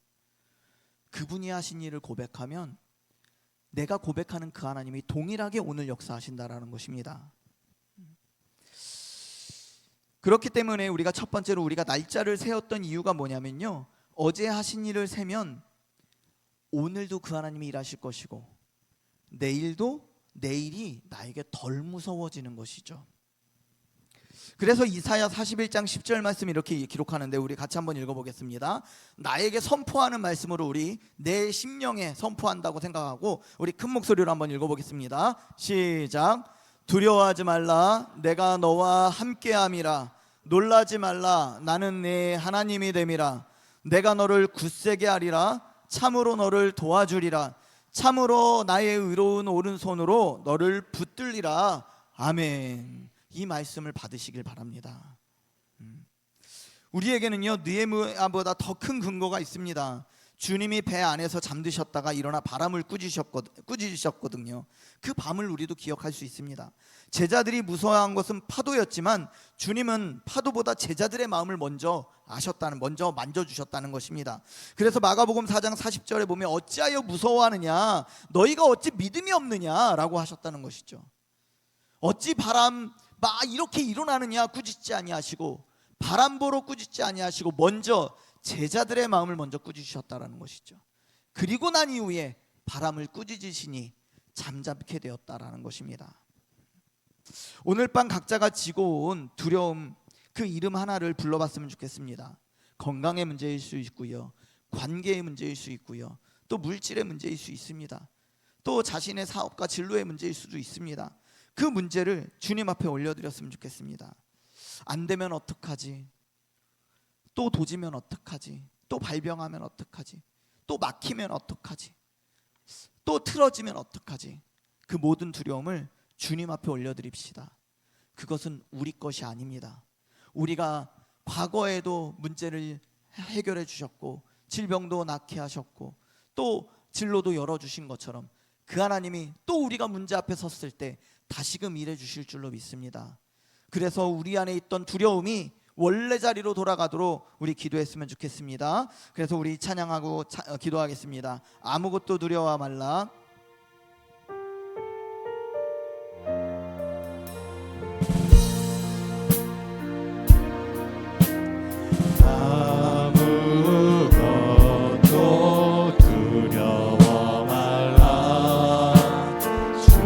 그분이 하신 일을 고백하면 내가 고백하는 그 하나님이 동일하게 오늘 역사하신다라는 것입니다. 그렇기 때문에 우리가 첫 번째로 우리가 날짜를 세웠던 이유가 뭐냐면요, 어제 하신 일을 세면 오늘도 그 하나님이 일하실 것이고 내일이 나에게 덜 무서워지는 것이죠. 그래서 이사야 41장 10절 말씀 이렇게 기록하는데 우리 같이 한번 읽어보겠습니다. 나에게 선포하는 말씀으로 우리 내 심령에 선포한다고 생각하고 우리 큰 목소리로 한번 읽어보겠습니다. 시작. 두려워하지 말라, 내가 너와 함께함이라. 놀라지 말라, 나는 네 하나님이 됨이라. 내가 너를 굳세게 하리라. 참으로 너를 도와주리라. 참으로 나의 의로운 오른손으로 너를 붙들리라. 아멘. 이 말씀을 받으시길 바랍니다. 우리에게는요, 느헤미야보다 더 큰 근거가 있습니다. 주님이 배 안에서 잠드셨다가 일어나 바람을 꾸짖으셨거든요. 그 밤을 우리도 기억할 수 있습니다. 제자들이 무서워한 것은 파도였지만 주님은 파도보다 제자들의 마음을 먼저 만져주셨다는 것입니다. 그래서 마가복음 4장 40절에 보면 어찌하여 무서워하느냐, 너희가 어찌 믿음이 없느냐라고 하셨다는 것이죠. 어찌 바람 막 이렇게 일어나느냐 꾸짖지 아니하시고, 바람 보러 꾸짖지 아니하시고 먼저 제자들의 마음을 먼저 꾸짖으셨다라는 것이죠. 그리고 난 이후에 바람을 꾸짖으시니 잠잠케 되었다라는 것입니다. 오늘 밤 각자가 지고 온 두려움, 그 이름 하나를 불러봤으면 좋겠습니다. 건강의 문제일 수 있고요, 관계의 문제일 수 있고요, 또 물질의 문제일 수 있습니다. 또 자신의 사업과 진로의 문제일 수도 있습니다. 그 문제를 주님 앞에 올려드렸으면 좋겠습니다. 안 되면 어떡하지? 또 도지면 어떡하지? 또 발병하면 어떡하지? 또 막히면 어떡하지? 또 틀어지면 어떡하지? 그 모든 두려움을 주님 앞에 올려드립시다. 그것은 우리 것이 아닙니다. 우리가 과거에도 문제를 해결해 주셨고 질병도 낫게 하셨고 또 진로도 열어주신 것처럼 그 하나님이 또 우리가 문제 앞에 섰을 때 다시금 일해 주실 줄로 믿습니다. 그래서 우리 안에 있던 두려움이 원래 자리로 돌아가도록 우리 기도했으면 좋겠습니다. 그래서 우리 찬양하고 기도하겠습니다. 아무것도 두려워 말라. 아무것도 두려워 말라. 주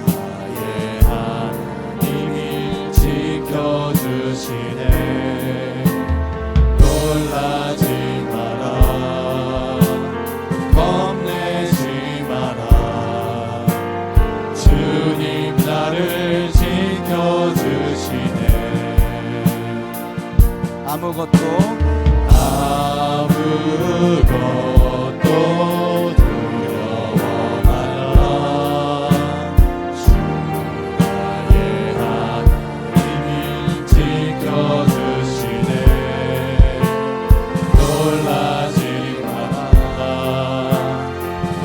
나의 하나님이 지켜주시네. 놀라지 마라. 겁내지 마라. 주님 나를 지켜주시네. 아무것도 두려워 말라. 주 나의 하나님이 지켜주시네. 놀라지 마라.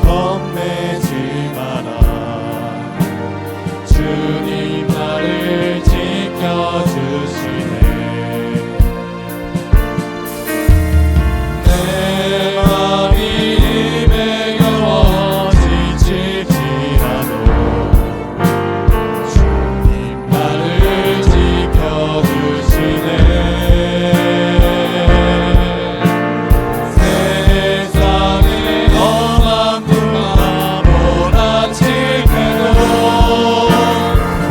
겁내지 마라. 주님 나를 지켜주시네. 내 맘이 힘에 겨워 지칠지라도 주님 나를 지켜주시네. 세상에 험한 불과 몰아칠 때도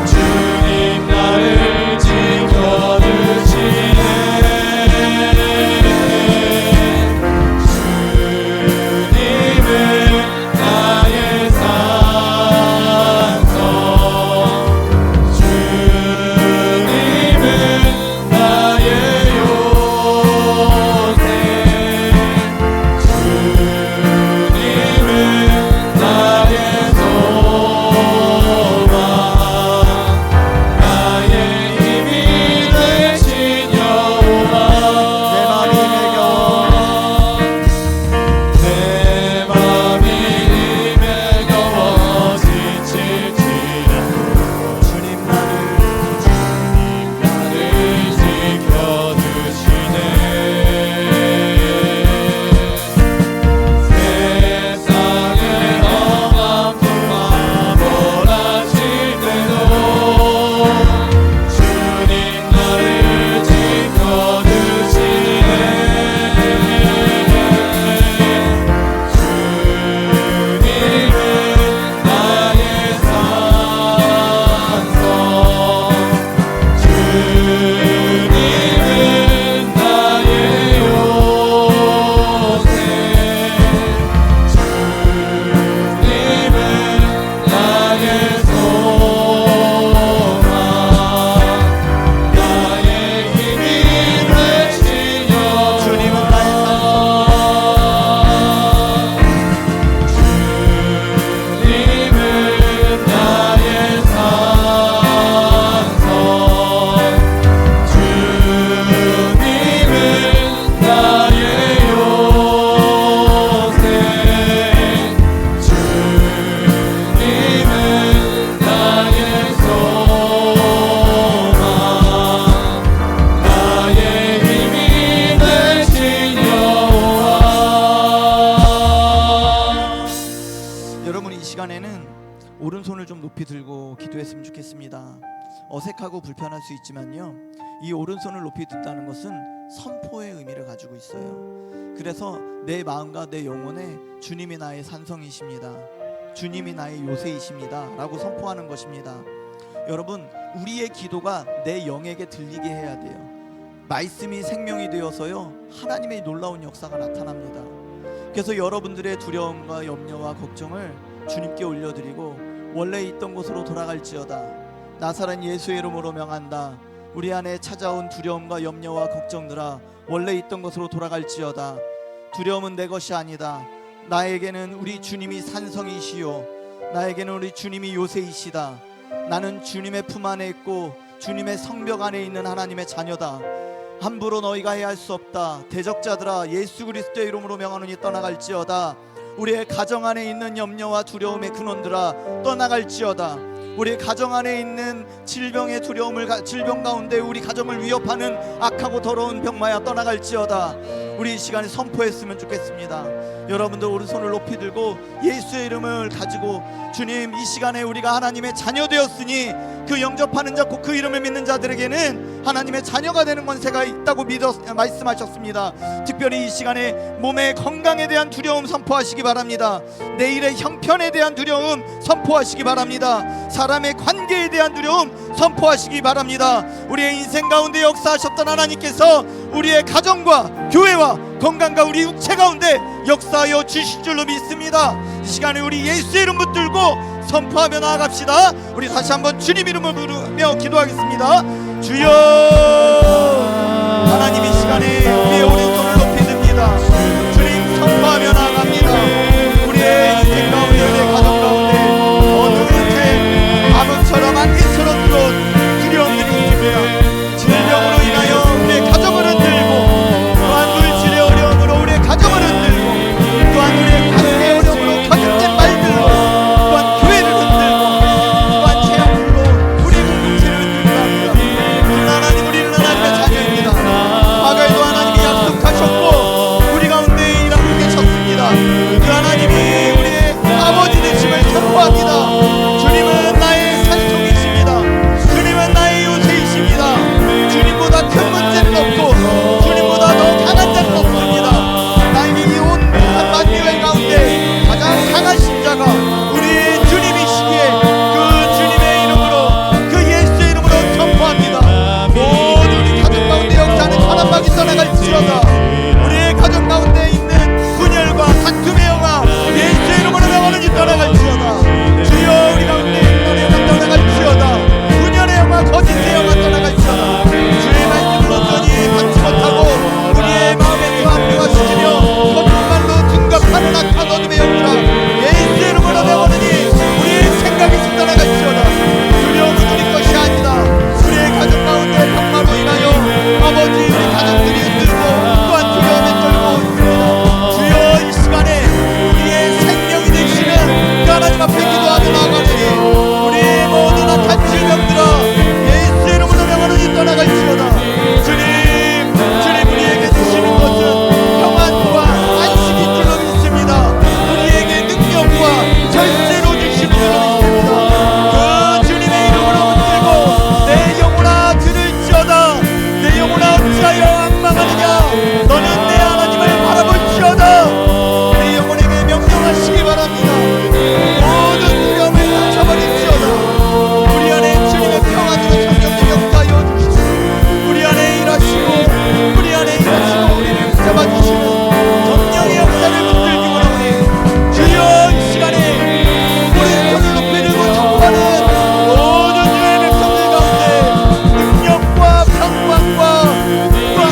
주님 나를 지켜주시네. 오른손을 좀 높이 들고 기도했으면 좋겠습니다. 어색하고 불편할 수 있지만요, 이 오른손을 높이 든다는 것은 선포의 의미를 가지고 있어요. 그래서 내 마음과 내 영혼에 주님이 나의 산성이십니다, 주님이 나의 요새이십니다 라고 선포하는 것입니다. 여러분, 우리의 기도가 내 영에게 들리게 해야 돼요. 말씀이 생명이 되어서요, 하나님의 놀라운 역사가 나타납니다. 그래서 여러분들의 두려움과 염려와 걱정을 주님께 올려드리고 원래 있던 곳으로 돌아갈지어다. 나사렛 예수의 이름으로 명한다. 우리 안에 찾아온 두려움과 염려와 걱정들아, 원래 있던 곳으로 돌아갈지어다. 두려움은 내 것이 아니다. 나에게는 우리 주님이 산성이시요, 나에게는 우리 주님이 요새이시다. 나는 주님의 품 안에 있고 주님의 성벽 안에 있는 하나님의 자녀다. 함부로 너희가 해야 할 수 없다. 대적자들아 예수 그리스도의 이름으로 명하노니 떠나갈지어다. 우리의 가정 안에 있는 염려와 두려움의 근원들아 떠나갈지어다. 우리 가정 안에 있는 질병의 두려움을 질병 가운데 우리 가정을 위협하는 악하고 더러운 병마야 떠나갈지어다. 우리 이 시간에 선포했으면 좋겠습니다. 여러분들 오른손을 높이 들고 예수의 이름을 가지고 주님, 이 시간에 우리가 하나님의 자녀 되었으니 그 영접하는 자, 곧 그 이름을 믿는 자들에게는 하나님의 자녀가 되는 권세가 있다고 말씀하셨습니다. 특별히 이 시간에 몸의 건강에 대한 두려움 선포하시기 바랍니다. 내일의 형편에 대한 두려움 선포하시기 바랍니다. 사람의 관계에 대한 두려움 선포하시기 바랍니다. 우리의 인생 가운데 역사하셨던 하나님께서 우리의 가정과 교회와 건강과 우리 육체 가운데 역사하여 주실 줄로 믿습니다. 이 시간에 우리 예수의 이름 붙들고 선포하며 나아갑시다. 우리 다시 한번 주님 이름을 부르며 기도하겠습니다. 주여, 하나님 이 시간에 우리의 오른손을 높이 듭니다. 주님 선포하며 나아갑니다. 우리의 인생 가운데, 우리의 가정 가운데 어느 곳에 암흑처럼 안개처럼 들어온 두려움들이 있습니다. 질병으로 인하여 우리의 가정을 흔들고, 또한 물질의 어려움으로 우리의 가정을 흔들고, 또한 우리의 관계의 어려움으로 거짓된 말들로 또한 교회를 흔들고, 또한 재앙으로 우리의 공동체를 흔들고 합니다. 그러나 하나님, 우리는 하나님의 자녀입니다. 과거에도 하나님이 약속하셨고 우리 가운데 일하고 계셨습니다. 그 하나님이 우리의 아버지 되심을 선포합니다. 주님은 나의 산송이십니다. 주님은 나의 요새이십니다. 주님보다 큰 문제는 없고 주님보다 더 강한 자는 없습니다. 나에게 온 만유의 가운데 가장 강하신 자가 우리 주님이시기에 그 주님의 이름으로, 그 예수의 이름으로 선포합니다. 모든 우리 가정 가운데 역사하는 가난막이 떠나갈지어다. 우리의 가정 가운데 있는 분열과 다툼의 영화 예수의 이름으로 명하노니 떠나갈지어다. 주여, 우리 가운데 분열의 영화 떠나갈지어다. 분열의 영화, 거짓의 영화 떠나갈지어다. 주의 말씀을 온전히 받지 못하고 우리의 마음에서 합리화시키며 거짓말로 둔갑하는 악한 어둠의 영자 예수의 이름으로 명하노니 우리의 생각이 떠나갈지어다. 두려움은 우리 것이 아니다. 우리의 가정 가운데 병마로 인하여 아버지, 우리 가족들이 흔들고 또한 두려움에 떨고 있습니다. 주여, 이 시간에 우리의 생명이 되시는 그 하나님 앞에 기도하며 나아가니 우리의 모든 악한 질병들아 예수의 이름으로 명하노니 떠나갈지어다. 주님, 주님 우리에게 주시는 것은 평안과 안식인 줄로 믿습니다. 우리에게 능력과 절세로 주시는 줄로 믿습니다. 그 주님의 이름으로 붙들고 내 영혼아 들을지어다. 내 영혼아 어찌하여 악망하느냐. 너는 내 하나님을 바라볼지어다. 내 영혼에게 명령하시기 바랍니다. 모든 두려움을 닥쳐버릴지어다. 우리 안에 주님의 평안으로 성령님 역사하여 주시고 우리 안에 일하시고 우리 안에 일하시고 우리를 붙잡아주시는 성령의 역사를 붙들기 원하오니 주여, 이 시간에 오른손을 높이 들고 선포하는 모든 주의 백성들 가운데 능력과 평강과 또한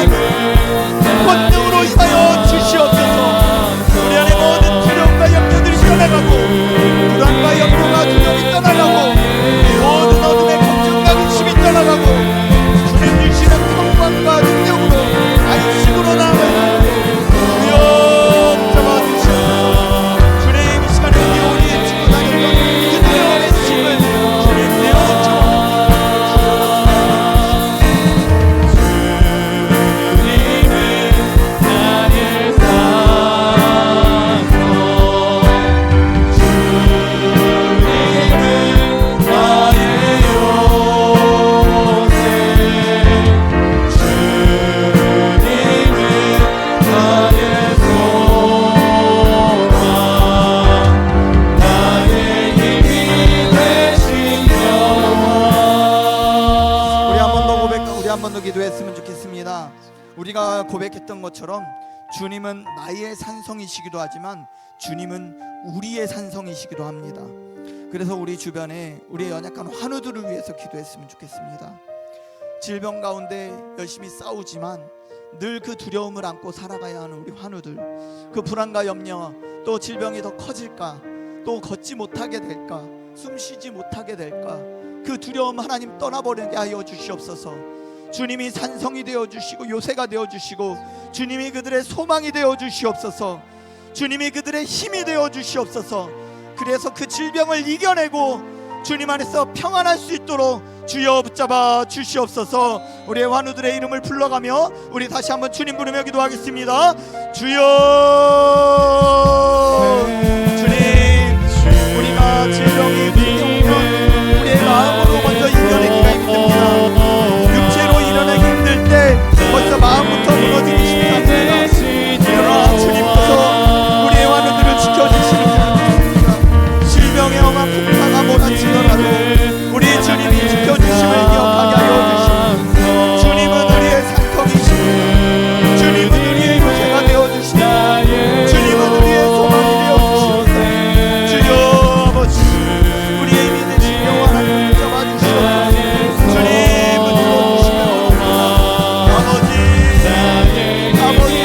권능으로 임하여 주시옵소서. 우리 안에 모든 두려움과 염려들이 떠나가고 불안과 염려와 두려움이 떠나가고 모든 어둠의 걱정과 근심이 떠나가고 주님 주시는 평강과 능력으로 안식으로 나아가요. 주여, 붙잡아주시옵소서. 주님, 이 시간에 우리의 지고 다녔던 그 두려움의 짐을 주님 내어놓죠. 우리 한 번 더 기도했으면 좋겠습니다. 우리가 고백했던 것처럼 주님은 나의 산성이시기도 하지만 주님은 우리의 산성이시기도 합니다. 그래서 우리 주변에 우리의 연약한 환우들을 위해서 기도했으면 좋겠습니다. 질병 가운데 열심히 싸우지만 늘 그 두려움을 안고 살아가야 하는 우리 환우들, 그 불안과 염려, 또 질병이 더 커질까, 또 걷지 못하게 될까, 숨 쉬지 못하게 될까, 그 두려움 하나님 떠나버리게 하여 주시옵소서. 주님이 산성이 되어 주시고 요새가 되어 주시고 주님이 그들의 소망이 되어 주시옵소서. 주님이 그들의 힘이 되어 주시옵소서. 그래서 그 질병을 이겨내고 주님 안에서 평안할 수 있도록 주여 붙잡아 주시옵소서. 우리의 환우들의 이름을 불러가며 우리 다시 한번 주님 부르며 기도하겠습니다. 주여, 주님, 우리가 질병이 두려우면 우리의 마음으로 먼저 이겨내기가 힘듭니다. 육체로 이겨내기 힘들 때 벌써 마음부터 무너지기 시작합니다. 그러나 주님께서 우리의 환우들을 지켜주시는 줄 믿습니다. 질병의 엄한 풍파가 몰아치더라도 우리 주님이 지켜주심을 기억하게 하여 주시고, 주님은 우리의 산성이시고 주님은 우리의 요새가 되어주시고 주님은 우리의 소망이 되어주시고, 주여 아버지, 우리의 믿는 신령 하나님 붙잡아 주시옵소서. 주님 붙들어 주시면 아버지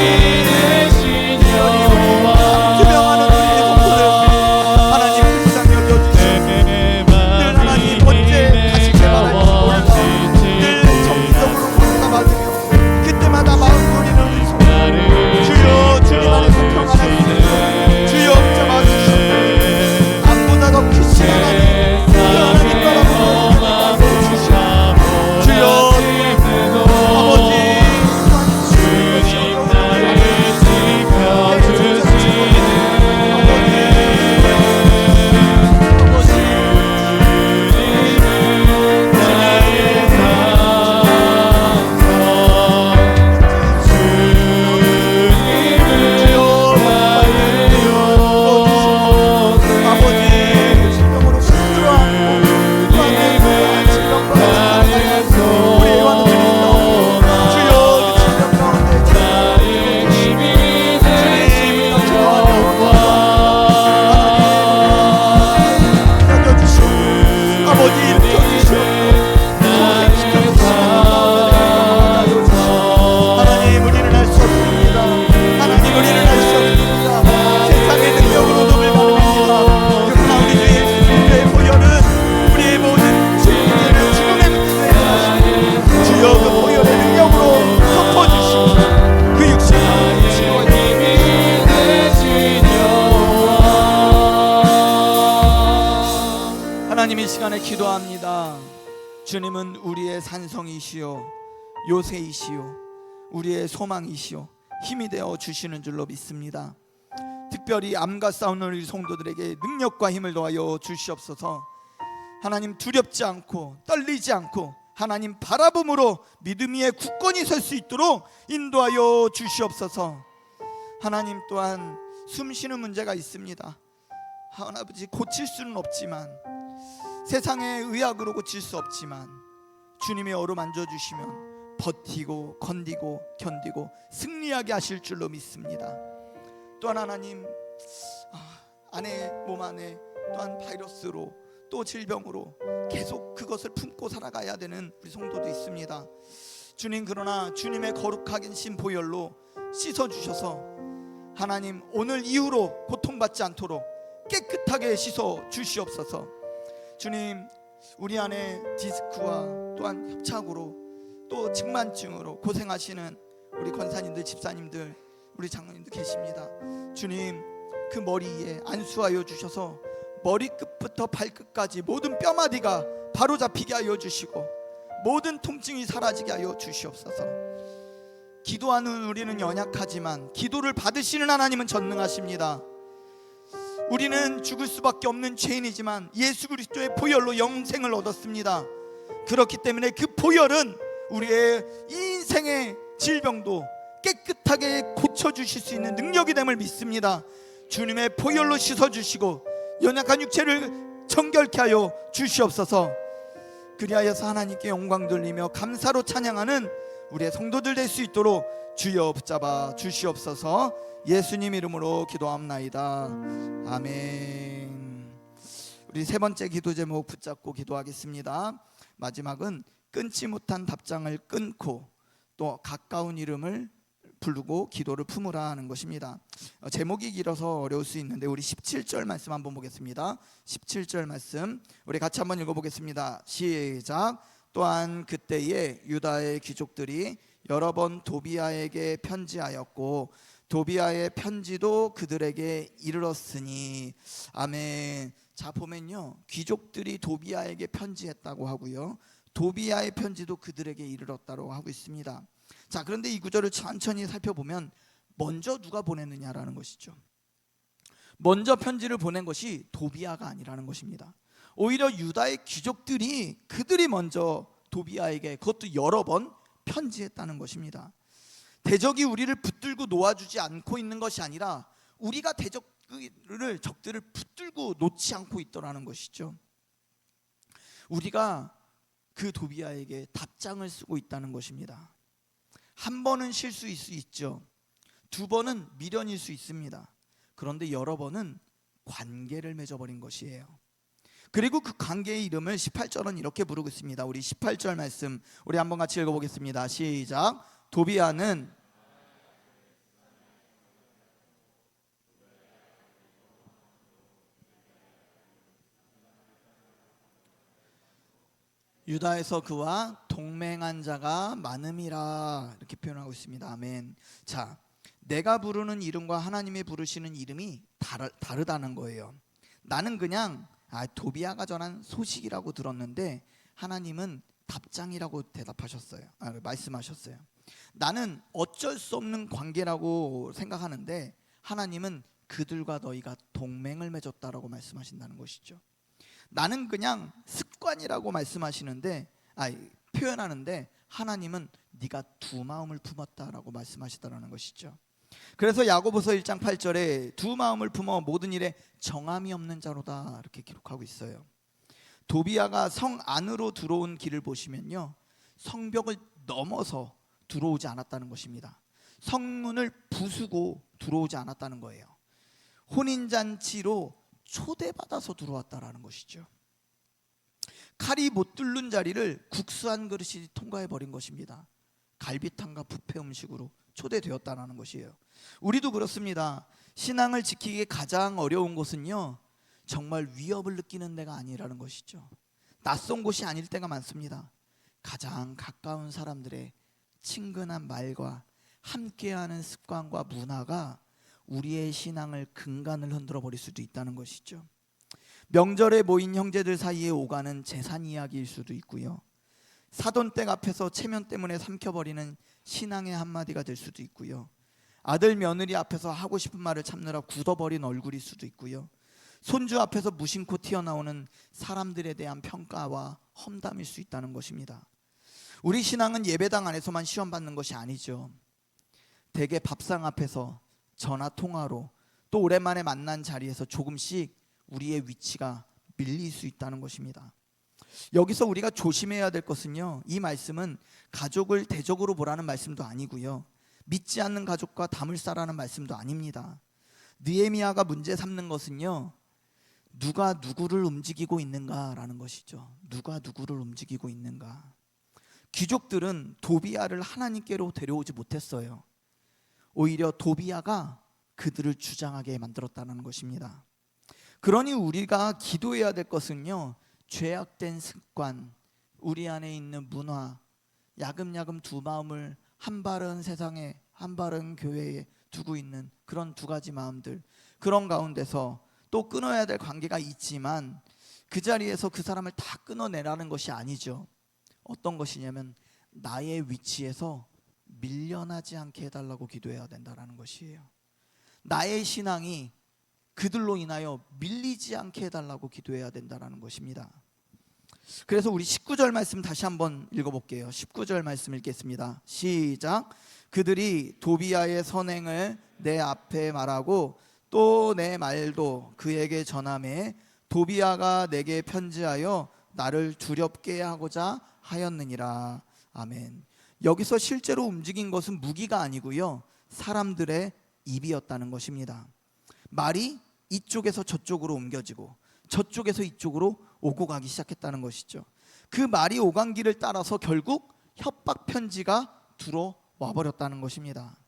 투명하는 우리의 성도들 하나님 불쌍히 여겨주시옵소서. 늘 하나님 언제 다시 개발할지 몰라 늘 정기적으로 고통을 받으며 그때마다 마음 졸이는 우리 성도들, 주여 주님 안에서 평안할 수 있도록 주여 붙잡아 주시옵소서. 암보다 더 크신 하나님, 그 하나님 바라보고 주시옵소서. 주여 아버지 기도합니다. 주님은 우리의 산성이시요 요새이시요 우리의 소망이시요 힘이 되어 주시는 줄로 믿습니다. 특별히 암과 싸우는 우리 성도들에게 능력과 힘을 더하여 주시옵소서. 하나님 두렵지 않고 떨리지 않고 하나님 바라봄으로 믿음 위에 굳건히 설 수 있도록 인도하여 주시옵소서. 하나님 또한 숨쉬는 문제가 있습니다. 아버지 고칠 수는 없지만 세상의 의학으로 고칠 수 없지만 주님의 어루만져 주시면 버티고 건디고 견디고 승리하게 하실 줄로 믿습니다. 또한 하나님 아내 몸 안에 또한 바이러스로 또 질병으로 계속 그것을 품고 살아가야 되는 우리 성도도 있습니다. 주님, 그러나 주님의 거룩하긴 신 보혈로 씻어주셔서 하나님 오늘 이후로 고통받지 않도록 깨끗하게 씻어 주시옵소서. 주님, 우리 안에 디스크와 또한 협착으로 또 측만증으로 고생하시는 우리 권사님들, 집사님들, 우리 장로님들 계십니다. 주님, 그 머리에 안수하여 주셔서 머리끝부터 발끝까지 모든 뼈마디가 바로잡히게 하여 주시고 모든 통증이 사라지게 하여 주시옵소서. 기도하는 우리는 연약하지만 기도를 받으시는 하나님은 전능하십니다. 우리는 죽을 수밖에 없는 죄인이지만 예수 그리스도의 보혈로 영생을 얻었습니다. 그렇기 때문에 그 보혈은 우리의 인생의 질병도 깨끗하게 고쳐주실 수 있는 능력이 됨을 믿습니다. 주님의 보혈로 씻어주시고 연약한 육체를 정결케 하여 주시옵소서. 그리하여서 하나님께 영광 돌리며 감사로 찬양하는 우리의 성도들 될 수 있도록 주여 붙잡아 주시옵소서. 예수님 이름으로 기도합나이다. 아멘. 우리 세 번째 기도 제목 붙잡고 기도하겠습니다. 마지막은 끊지 못한 답장을 끊고 또 가까운 이름을 부르고 기도를 품으라 하는 것입니다. 제목이 길어서 어려울 수 있는데 우리 17절 말씀 한번 보겠습니다. 17절 말씀 우리 같이 한번 읽어보겠습니다. 시작. 또한 그때에 유다의 귀족들이 여러 번 도비아에게 편지하였고 도비아의 편지도 그들에게 이르렀으니. 아멘. 자, 보면요, 귀족들이 도비아에게 편지했다고 하고요, 도비아의 편지도 그들에게 이르렀다고 하고 있습니다. 자, 그런데 이 구절을 천천히 살펴보면 먼저 누가 보냈느냐라는 것이죠. 먼저 편지를 보낸 것이 도비아가 아니라는 것입니다. 오히려 유다의 귀족들이 그들이 먼저 도비아에게, 그것도 여러 번 편지했다는 것입니다. 대적이 우리를 붙들고 놓아주지 않고 있는 것이 아니라 우리가 적들을 붙들고 놓지 않고 있더라는 것이죠. 우리가 그 도비아에게 답장을 쓰고 있다는 것입니다. 한 번은 실수일 수 있죠. 두 번은 미련일 수 있습니다. 그런데 여러 번은 관계를 맺어버린 것이에요. 그리고 그 관계의 이름을 18절은 이렇게 부르고 있습니다. 우리 18절 말씀 우리 한번 같이 읽어보겠습니다. 시작. 도비아는 유다에서 그와 동맹한 자가 많음이라, 이렇게 표현하고 있습니다. 아멘. 자, 내가 부르는 이름과 하나님이 부르시는 이름이 다르다는 거예요. 나는 그냥 도비아가 전한 소식이라고 들었는데 하나님은 답장이라고 대답하셨어요. 말씀하셨어요. 나는 어쩔 수 없는 관계라고 생각하는데 하나님은 그들과 너희가 동맹을 맺었다라고 말씀하신다는 것이죠. 나는 그냥 습관이라고 말씀하시는데 표현하는데 하나님은 네가 두 마음을 품었다라고 말씀하시더라는 것이죠. 그래서 야고보서 1장 8절에 두 마음을 품어 모든 일에 정함이 없는 자로다, 이렇게 기록하고 있어요. 도비아가 성 안으로 들어온 길을 보시면요, 성벽을 넘어서 들어오지 않았다는 것입니다. 성문을 부수고 들어오지 않았다는 거예요. 혼인잔치로 초대받아서 들어왔다라는 것이죠. 칼이 못 뚫는 자리를 국수한 그릇이 통과해버린 것입니다. 갈비탕과 뷔페 음식으로 초대되었다는 것이에요. 우리도 그렇습니다. 신앙을 지키기 가장 어려운 곳은요, 정말 위협을 느끼는 데가 아니라는 것이죠. 낯선 곳이 아닐 때가 많습니다. 가장 가까운 사람들의 친근한 말과 함께하는 습관과 문화가 우리의 신앙을 근간을 흔들어 버릴 수도 있다는 것이죠. 명절에 모인 형제들 사이에 오가는 재산 이야기일 수도 있고요, 사돈댁 앞에서 체면 때문에 삼켜버리는 신앙의 한마디가 될 수도 있고요, 아들 며느리 앞에서 하고 싶은 말을 참느라 굳어버린 얼굴일 수도 있고요, 손주 앞에서 무심코 튀어나오는 사람들에 대한 평가와 험담일 수 있다는 것입니다. 우리 신앙은 예배당 안에서만 시험받는 것이 아니죠. 대개 밥상 앞에서, 전화 통화로, 또 오랜만에 만난 자리에서 조금씩 우리의 위치가 밀릴 수 있다는 것입니다. 여기서 우리가 조심해야 될 것은요, 이 말씀은 가족을 대적으로 보라는 말씀도 아니고요, 믿지 않는 가족과 담을 쌓라는 말씀도 아닙니다. 느헤미야가 문제 삼는 것은요, 누가 누구를 움직이고 있는가라는 것이죠. 누가 누구를 움직이고 있는가. 귀족들은 도비아를 하나님께로 데려오지 못했어요. 오히려 도비아가 그들을 주장하게 만들었다는 것입니다. 그러니 우리가 기도해야 될 것은요, 죄악된 습관, 우리 안에 있는 문화, 야금야금 두 마음을 한 발은 세상에 한 발은 교회에 두고 있는 그런 두 가지 마음들, 그런 가운데서 또 끊어야 될 관계가 있지만 그 자리에서 그 사람을 다 끊어내라는 것이 아니죠. 어떤 것이냐면 나의 위치에서 밀려나지 않게 해달라고 기도해야 된다는 것이에요. 나의 신앙이 그들로 인하여 밀리지 않게 해달라고 기도해야 된다는 것입니다. 그래서 우리 19절 말씀 다시 한번 읽어볼게요. 19절 말씀 읽겠습니다. 시작. 그들이 도비아의 선행을 내 앞에 말하고 또 내 말도 그에게 전하매 도비아가 내게 편지하여 나를 두렵게 하고자 하였느니라. 아멘. 여기서 실제로 움직인 것은 무기가 아니고요, 사람들의 입이었다는 것입니다. 말이 이쪽에서 저쪽으로 옮겨지고 저쪽에서 이쪽으로 오고 가기 시작했다는 것이죠. 그 말이 오간 길을 따라서 결국 협박 편지가 들어와 버렸다는 것입니다.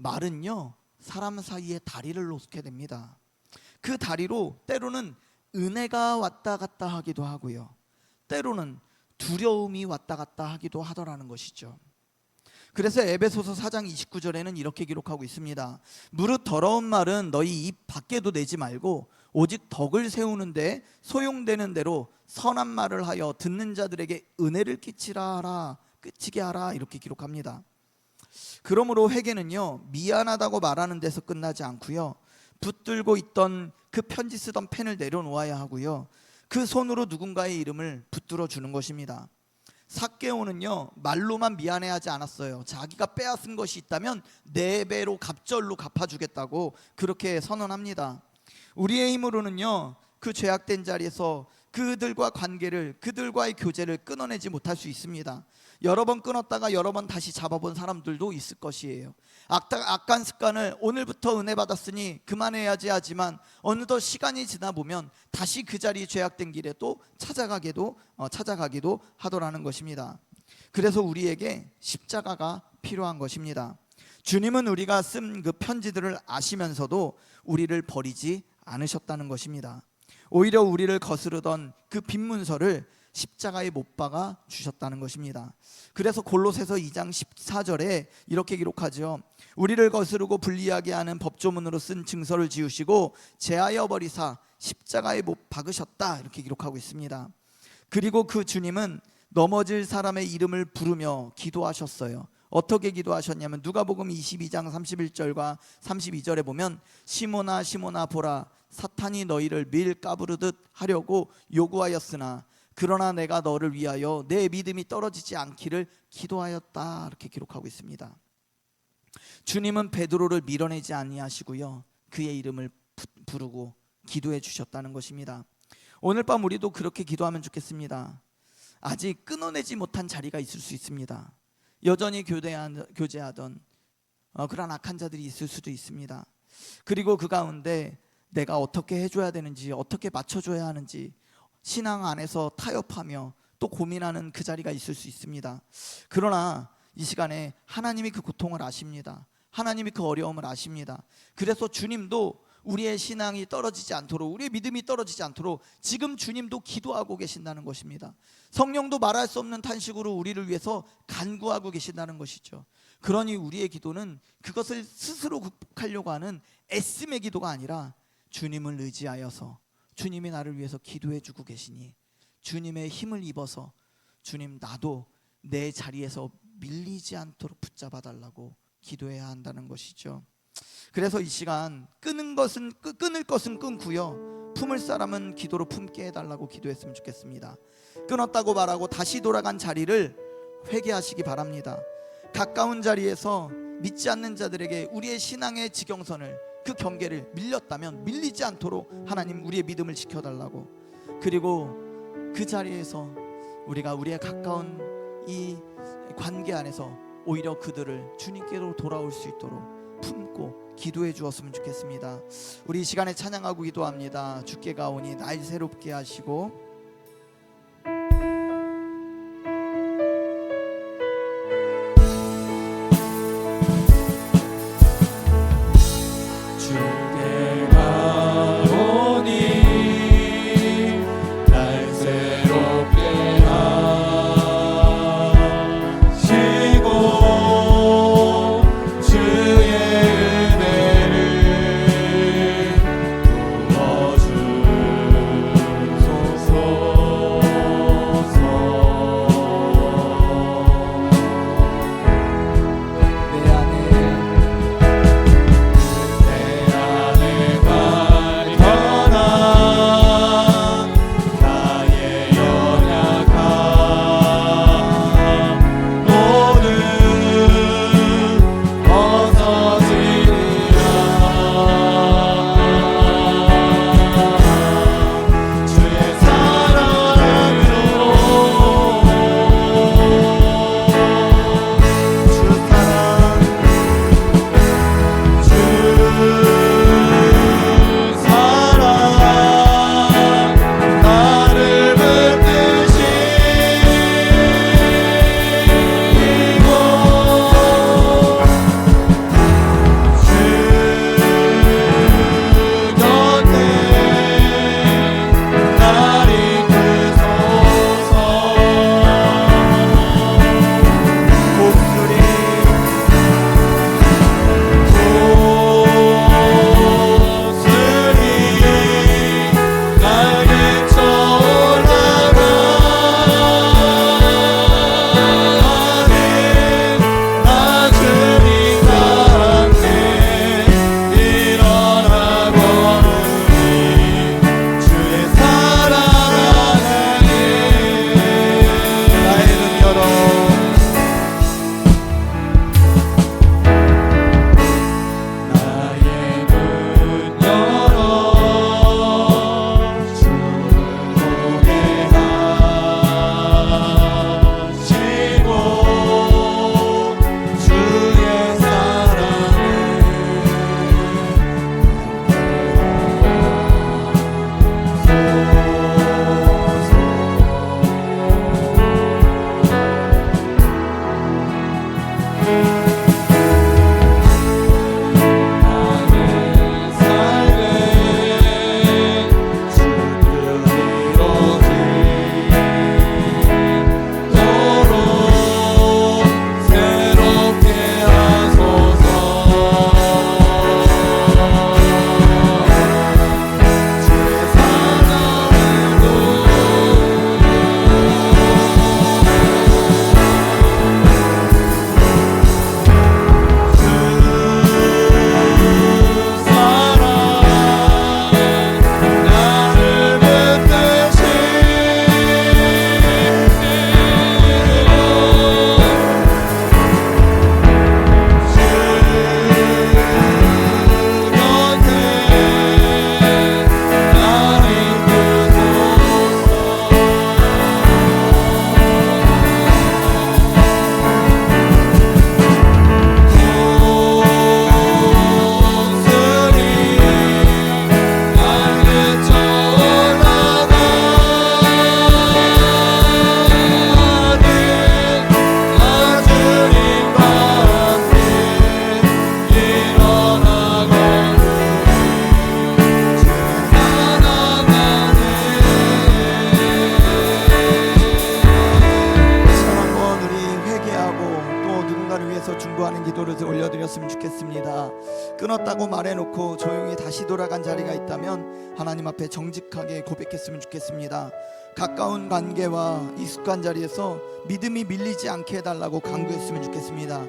말은요 사람 사이에 다리를 놓게 됩니다. 그 다리로 때로는 은혜가 왔다 갔다 하기도 하고요, 때로는 두려움이 왔다 갔다 하기도 하더라는 것이죠. 그래서 에베소서 4장 29절에는 이렇게 기록하고 있습니다. 무릇 더러운 말은 너희 입 밖에도 내지 말고 오직 덕을 세우는데 소용되는 대로 선한 말을 하여 듣는 자들에게 은혜를 끼치게 하라 이렇게 기록합니다. 그러므로 회개는요 미안하다고 말하는 데서 끝나지 않고요, 붙들고 있던 그 편지 쓰던 펜을 내려놓아야 하고요, 그 손으로 누군가의 이름을 붙들어 주는 것입니다. 삭개오는요 말로만 미안해하지 않았어요. 자기가 빼앗은 것이 있다면 4배로 갑절로 갚아주겠다고 그렇게 선언합니다. 우리의 힘으로는요 그 죄악된 자리에서 그들과의 교제를 끊어내지 못할 수 있습니다. 여러 번 끊었다가 여러 번 다시 잡아본 사람들도 있을 것이에요. 악한 습관을 오늘부터 은혜 받았으니 그만해야지 하지만 어느덧 시간이 지나 보면 다시 그 자리 죄악된 길에 또 찾아가기도 하더라는 것입니다. 그래서 우리에게 십자가가 필요한 것입니다. 주님은 우리가 쓴 그 편지들을 아시면서도 우리를 버리지 않으셨다는 것입니다. 오히려 우리를 거스르던 그 빈 문서를 십자가에 못 박아 주셨다는 것입니다. 그래서 골로새서 2장 14절에 이렇게 기록하죠. 우리를 거스르고 불리하게 하는 법조문으로 쓴 증서를 지우시고 제하여 버리사 십자가에 못 박으셨다 이렇게 기록하고 있습니다. 그리고 그 주님은 넘어질 사람의 이름을 부르며 기도하셨어요. 어떻게 기도하셨냐면 누가복음 22장 31절과 32절에 보면 시몬아 시몬아 보라 사탄이 너희를 밀 까부르듯 하려고 요구하였으나 그러나 내가 너를 위하여 내 믿음이 떨어지지 않기를 기도하였다 이렇게 기록하고 있습니다. 주님은 베드로를 밀어내지 아니하시고요, 그의 이름을 부르고 기도해 주셨다는 것입니다. 오늘 밤 우리도 그렇게 기도하면 좋겠습니다. 아직 끊어내지 못한 자리가 있을 수 있습니다. 여전히 교제하던 그런 악한 자들이 있을 수도 있습니다. 그리고 그 가운데 내가 어떻게 해줘야 되는지, 어떻게 맞춰줘야 하는지 신앙 안에서 타협하며 또 고민하는 그 자리가 있을 수 있습니다. 그러나 이 시간에 하나님이 그 고통을 아십니다. 하나님이 그 어려움을 아십니다. 그래서 주님도 우리의 신앙이 떨어지지 않도록, 우리의 믿음이 떨어지지 않도록 지금 주님도 기도하고 계신다는 것입니다. 성령도 말할 수 없는 탄식으로 우리를 위해서 간구하고 계신다는 것이죠. 그러니 우리의 기도는 그것을 스스로 극복하려고 하는 애씀의 기도가 아니라 주님을 의지하여서 주님이 나를 위해서 기도해 주고 계시니 주님의 힘을 입어서 주님 나도 내 자리에서 밀리지 않도록 붙잡아 달라고 기도해야 한다는 것이죠. 그래서 이 시간 끊을 것은 끊고요, 품을 사람은 기도로 품게 해달라고 기도했으면 좋겠습니다. 끊었다고 말하고 다시 돌아간 자리를 회개하시기 바랍니다. 가까운 자리에서 믿지 않는 자들에게 우리의 신앙의 지경선을, 그 경계를 밀렸다면 밀리지 않도록 하나님 우리의 믿음을 지켜달라고, 그리고 그 자리에서 우리가 우리의 가까운 이 관계 안에서 오히려 그들을 주님께로 돌아올 수 있도록 품고 기도해 주었으면 좋겠습니다. 우리 이 시간에 찬양하고 기도합니다. 주께 가오니 날 새롭게 하시고 주의 은혜를 부어주소서. 주셨으면 좋겠습니다. 끊었다고 말해놓고 조용히 다시 돌아간 자리가 있다면 하나님 앞에 정직하게 고백했으면 좋겠습니다. 가까운 관계와 익숙한 자리에서 믿음이 밀리지 않게 해달라고 간구했으면 좋겠습니다.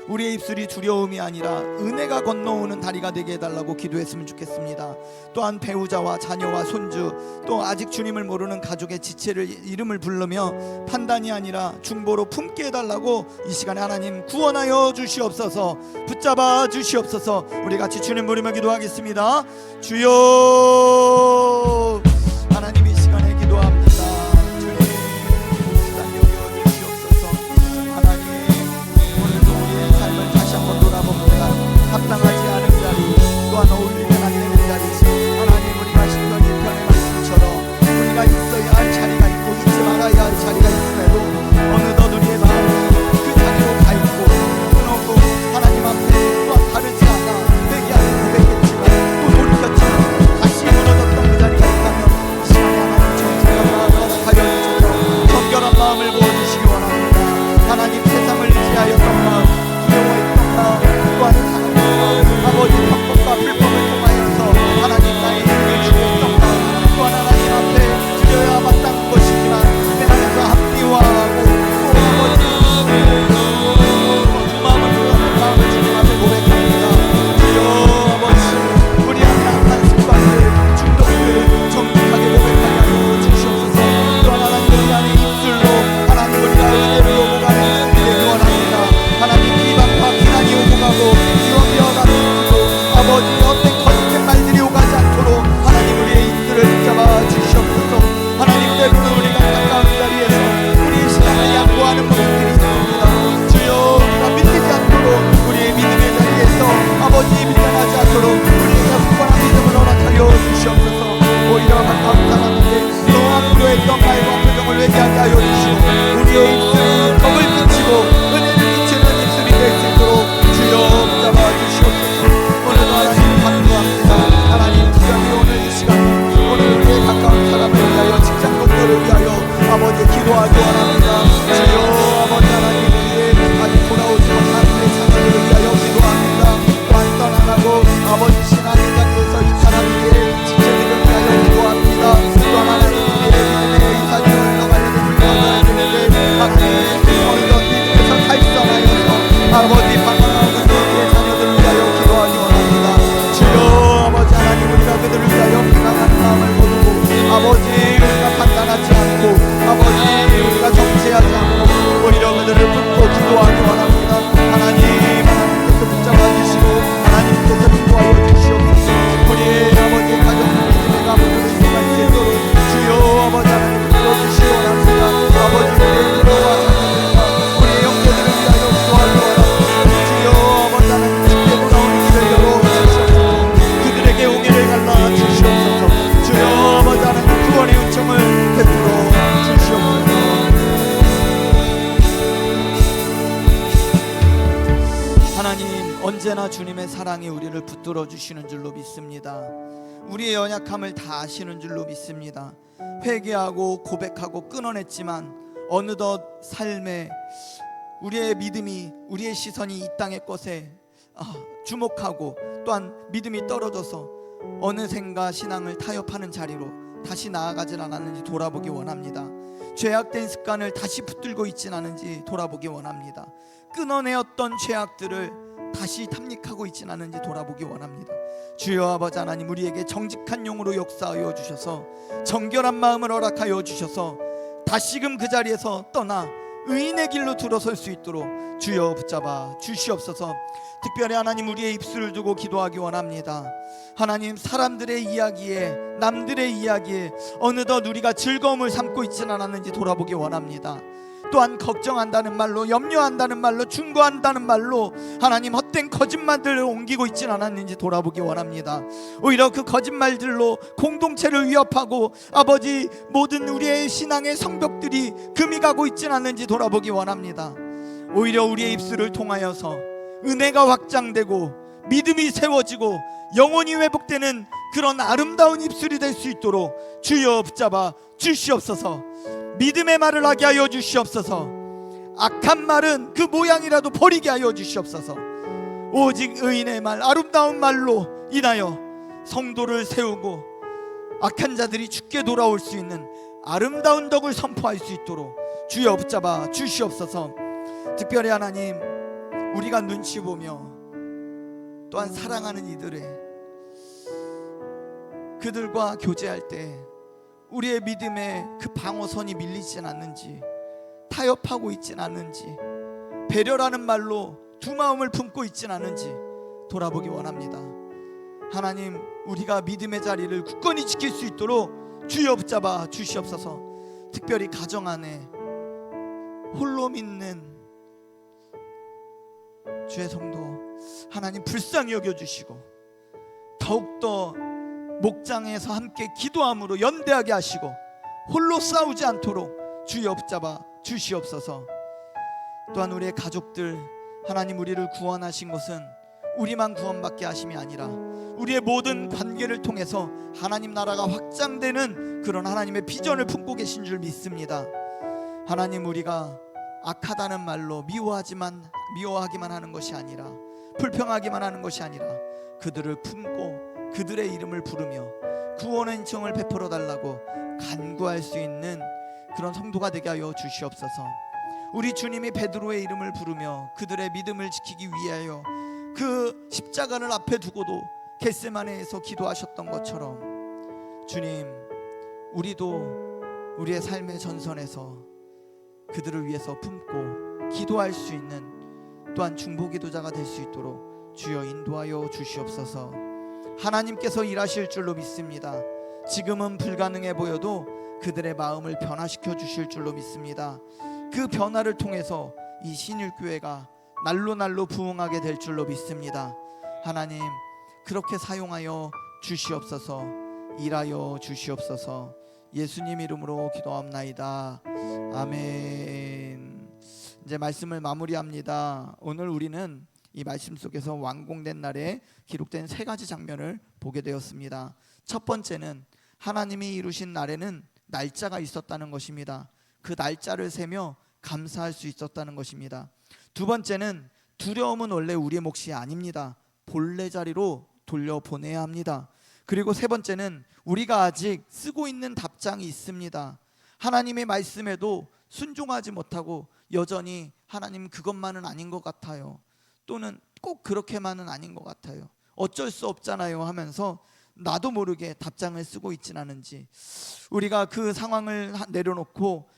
우리의 입술이 두려움이 아니라 은혜가 건너오는 다리가 되게 해달라고 기도했으면 좋겠습니다. 또한 배우자와 자녀와 손주, 또 아직 주님을 모르는 가족의 지체를 이름을 부르며 판단이 아니라 중보로 품게 해달라고 이 시간에 하나님 구원하여 주시옵소서, 붙잡아 주시옵소서. 우리 같이 주님 부르며 기도하겠습니다. 주여, 하나님 이 시간에 기도합니다. 주님 시간 여겨 주시옵소서. 하나님 오늘도 우리의 삶을 다시 한번 돌아봅니다. 합당하지 않은 자리, 또한 어울리면 안 되는 자리, 하나님 우리가 신경 1편의 말씀처럼 우리가 있어야 할 자리가 있고 있지 말아야 할 자리가 있음에도 어느덧 우리의 마음이 그 자리로 가 있고 끊었고 하나님 앞에 또한 다르지 않아 회개하고 고백했지만 또 돌이켰지만 다시 무너졌던 그 자리가 있다면 이 시간에 하나님 정직한 마음을 허락하여 주셔서 정결한 마음을 부어주시기 원합니다. 하나님 세상을 의지하였던 마음, 두려워했던 마음, 또한 하나님 아버지 법과 불법을 통하여서 하나님 나의 힘을 주었던 마음, 또한 하나님 앞에 드려야 마땅한 것이지만 내 안에서 합리화하고 또 아버지 두 마음을 풀어놓은 마음을 주님 앞에 고백합니다. 주여 아버지 우리 안에 악한 습관들, 중독들 정직하게 고백하게 하여 주시옵소서. 또한 하나님 우리 안에 입술로 하나님 우리가 은혜를 오고 가는 입술이 되기 원합니다. 하나님 비방과 비난이 오고 가고 유언비어가 끊기고 아버지 어떤 거짓된 말들이 오가지 않도록 하나님 우리의 입술을 붙잡아 주시옵소서. 하나님 때로는 우리가 가까운 자리에서 우리의 신앙을 양보하는 모습들이 있습니다. 주여 우리가 밀리지 않도록 우리의 믿음의 자리에서 아버지 밀려나지 않도록 우리에게 굳건한 믿음을 허락하여 주시옵소서. 오히려 가까운 사람에게 너무 앞으로했던 말과 표정을 회개하게 하여 주시고 우리의 입술이 덕을 끼치고 은혜를 끼치는 입술이 될 수 있도록 주여 붙잡아 주시옵소서. 오늘도 하나님 간구합니다. 하나님 특별히 오늘 이 시간 오늘 우리의 가까운 사람을 위하여 직장 동료를 위하여 아버지 기도하기 원합니다. 주여 아버지 하나님 우리의 아직 돌아오지 못한 우리의 자녀들을 위하여 기도합니다. 또한 떠나가고 아버지 신앙의 자리에서 이탈한 우리의 지체들을 위하여 기도합니다. 또한 하나님 우리의 믿음의 이사님을 나가려는 불가능한 되는데 하나님 어느덧 믿음에서 탈선하여서 아버지 방황하는 우리의 자녀들을 위하여 기도하기 원합니다. 주여 아버지 하나님 우리가 그들을 위하여 평안한 마음을 거두고 아버지 우리가 판단하지 않고 아버지 우리가 정죄하지 않고 오히려 그들을 붙고 기도하기 원합니다. 하나님께서 붙잡아 주시고 하나님께서 인도하여 주시옵소서. 우리의 아버지 가정 믿음의 가문을 수가 있도록 주여 아버지 하나님 불러주시기 원합니다. 아버지 우리의 기도와 자녀들과 우리의 형제들을 위하여 기도하기 원합니다. 주여 아버지 하나님 쉽게 돌아오는 길을 열어주시옵소서. 그들에게 용기를 갈라 주시옵소서. 주여 아버지 하나님 구원의 요청을 베풀어 주시옵소서. 하나님 언제나 주님의 사랑이 우리를 붙들어 주시는 줄로 믿습니다. 우리의 연약함을 다 아시는 줄로 믿습니다. 회개하고 고백하고 끊어냈지만 어느덧 삶에 우리의 믿음이 우리의 시선이 이 땅의 것에 주목하고 또한 믿음이 떨어져서 어느샌가 신앙을 타협하는 자리로 다시 나아가질 않았는지 돌아보기 원합니다. 죄악된 습관을 다시 붙들고 있진 않은지 돌아보기 원합니다. 끊어내었던 죄악들을 다시 탐닉하고 있진 않은지 돌아보기 원합니다. 주여 아버지 하나님 우리에게 정직한 영으로 역사하여 주셔서 정결한 마음을 허락하여 주셔서 다시금 그 자리에서 떠나 의인의 길로 들어설 수 있도록 주여 붙잡아 주시옵소서. 특별히 하나님 우리의 입술을 두고 기도하기 원합니다. 하나님 사람들의 이야기에 남들의 이야기에 어느덧 우리가 즐거움을 삼고 있지는 않았는지 돌아보기 원합니다. 또한 걱정한다는 말로 염려한다는 말로 충고한다는 말로 하나님 헛된 거짓말들을 옮기고 있지는 않았는지 돌아보기 원합니다. 오히려 그 거짓말들로 공동체를 위협하고 아버지 모든 우리의 신앙의 성벽들이 금이 가고 있지는 않는지 돌아보기 원합니다. 오히려 우리의 입술을 통하여서 은혜가 확장되고 믿음이 세워지고 영혼이 회복되는 그런 아름다운 입술이 될 수 있도록 주여 붙잡아 주시옵소서. 믿음의 말을 하게 하여 주시옵소서. 악한 말은 그 모양이라도 버리게 하여 주시옵소서. 오직 의인의 말, 아름다운 말로 인하여 성도를 세우고 악한 자들이 죽게 돌아올 수 있는 아름다운 덕을 선포할 수 있도록 주여 붙잡아 주시옵소서. 특별히 하나님, 우리가 눈치 보며 또한 사랑하는 그들과 교제할 때 우리의 믿음의 그 방어선이 밀리진 않는지, 타협하고 있진 않는지, 배려라는 말로 두 마음을 품고 있진 않은지 돌아보기 원합니다. 하나님, 우리가 믿음의 자리를 굳건히 지킬 수 있도록 주여 붙잡아 주시옵소서. 특별히 가정 안에 홀로 믿는 주의 성도 하나님 불쌍히 여겨주시고, 더욱더 목장에서 함께 기도함으로 연대하게 하시고 홀로 싸우지 않도록 주여 붙잡아 주시옵소서. 또한 우리의 가족들, 하나님, 우리를 구원하신 것은 우리만 구원받게 하심이 아니라 우리의 모든 관계를 통해서 하나님 나라가 확장되는 그런 하나님의 비전을 품고 계신 줄 믿습니다. 하나님, 우리가 악하다는 말로 미워하기만 하는 것이 아니라, 불평하기만 하는 것이 아니라 그들을 품고 그들의 이름을 부르며 구원의 인청을 베풀어 달라고 간구할 수 있는 그런 성도가 되게 하여 주시옵소서. 우리 주님이 베드로의 이름을 부르며 그들의 믿음을 지키기 위하여 그 십자가를 앞에 두고도 겟세마네에서 기도하셨던 것처럼, 주님, 우리도 우리의 삶의 전선에서 그들을 위해서 품고 기도할 수 있는 또한 중보기도자가 될 수 있도록 주여 인도하여 주시옵소서. 하나님께서 일하실 줄로 믿습니다. 지금은 불가능해 보여도 그들의 마음을 변화시켜 주실 줄로 믿습니다. 그 변화를 통해서 이 신일교회가 날로 부흥하게 될 줄로 믿습니다. 하나님, 그렇게 사용하여 주시옵소서. 일하여 주시옵소서. 예수님 이름으로 기도합나이다. 아멘. 이제 말씀을 마무리합니다. 오늘 우리는 이 말씀 속에서 완공된 날에 기록된 세 가지 장면을 보게 되었습니다. 첫 번째는 하나님이 이루신 날에는 날짜가 있었다는 것입니다. 그 날짜를 세며 감사할 수 있었다는 것입니다. 두 번째는 두려움은 원래 우리의 몫이 아닙니다. 본래 자리로 돌려보내야 합니다. 그리고 세 번째는 우리가 아직 쓰고 있는 답장이 있습니다. 하나님의 말씀에도 순종하지 못하고 여전히 하나님 그것만은 아닌 것 같아요, 또는 꼭 그렇게만은 아닌 것 같아요, 어쩔 수 없잖아요 하면서 나도 모르게 답장을 쓰고 있진 않은지, 우리가 그 상황을 내려놓고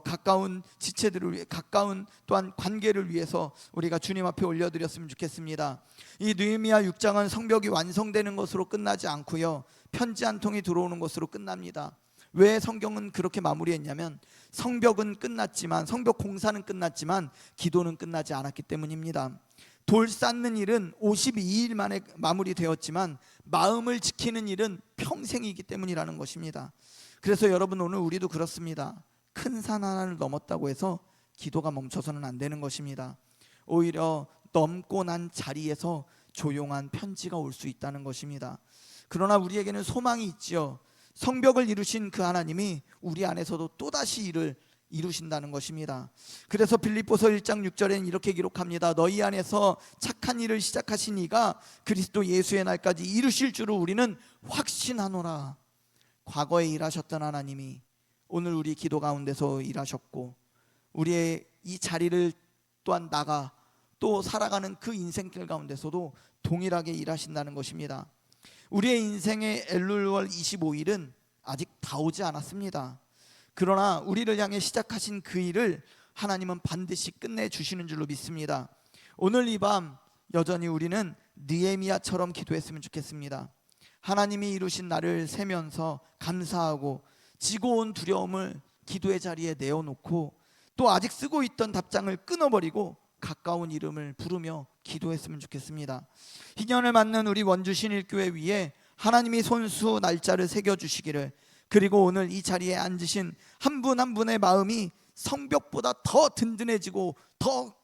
가까운 지체들을 위해, 가까운 또한 관계를 위해서 우리가 주님 앞에 올려드렸으면 좋겠습니다. 이 느헤미야 6장은 성벽이 완성되는 것으로 끝나지 않고요, 편지 한 통이 들어오는 것으로 끝납니다. 왜 성경은 그렇게 마무리했냐면, 성벽은 끝났지만, 성벽 공사는 끝났지만 기도는 끝나지 않았기 때문입니다. 돌 쌓는 일은 52일 만에 마무리되었지만 마음을 지키는 일은 평생이기 때문이라는 것입니다. 그래서 여러분, 오늘 우리도 그렇습니다. 큰 산 하나를 넘었다고 해서 기도가 멈춰서는 안 되는 것입니다. 오히려 넘고 난 자리에서 조용한 편지가 올 수 있다는 것입니다. 그러나 우리에게는 소망이 있지요. 성벽을 이루신 그 하나님이 우리 안에서도 또다시 일을 이루신다는 것입니다. 그래서 빌립보서 1장 6절에는 이렇게 기록합니다. 너희 안에서 착한 일을 시작하신 이가 그리스도 예수의 날까지 이루실 줄을 우리는 확신하노라. 과거에 일하셨던 하나님이 오늘 우리 기도 가운데서 일하셨고, 우리의 이 자리를 또한 나가 또 살아가는 그 인생길 가운데서도 동일하게 일하신다는 것입니다. 우리의 인생의 엘룰월 25일은 아직 다 오지 않았습니다. 그러나 우리를 향해 시작하신 그 일을 하나님은 반드시 끝내주시는 줄로 믿습니다. 오늘 이 밤 여전히 우리는 느헤미야처럼 기도했으면 좋겠습니다. 하나님이 이루신 날을 세면서 감사하고, 지고 온 두려움을 기도의 자리에 내어놓고, 또 아직 쓰고 있던 답장을 끊어버리고 가까운 이름을 부르며 기도했으면 좋겠습니다. 희년을 맞는 우리 원주 신일교회 위에 하나님이 손수 날짜를 새겨주시기를, 그리고 오늘 이 자리에 앉으신 한 분 한 분의 마음이 성벽보다 더 든든해지고 더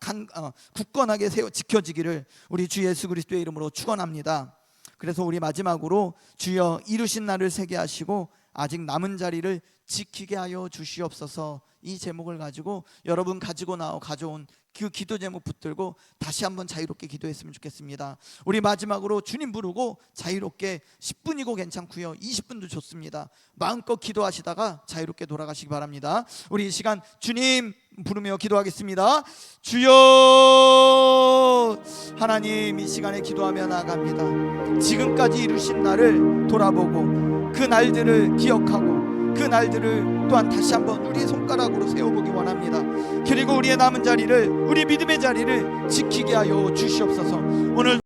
굳건하게 지켜지기를 우리 주 예수 그리스도의 이름으로 축원합니다. 그래서 우리 마지막으로 주여 이루신 날을 세게 하시고 아직 남은 자리를 지키게 하여 주시옵소서. 이 제목을 가지고 여러분 가져온 그 기도 제목 붙들고 다시 한번 자유롭게 기도했으면 좋겠습니다. 우리 마지막으로 주님 부르고 자유롭게 10분이고 괜찮고요, 20분도 좋습니다. 마음껏 기도하시다가 자유롭게 돌아가시기 바랍니다. 우리 이 시간 주님 부르며 기도하겠습니다. 주여. 하나님, 이 시간에 기도하며 나아갑니다. 지금까지 이루신 나를 돌아보고 그 날들을 기억하고 그 날들을 또한 다시 한번 우리의 손가락으로 세워보기 원합니다. 그리고 우리의 남은 자리를, 우리 믿음의 자리를 지키게 하여 주시옵소서. 오늘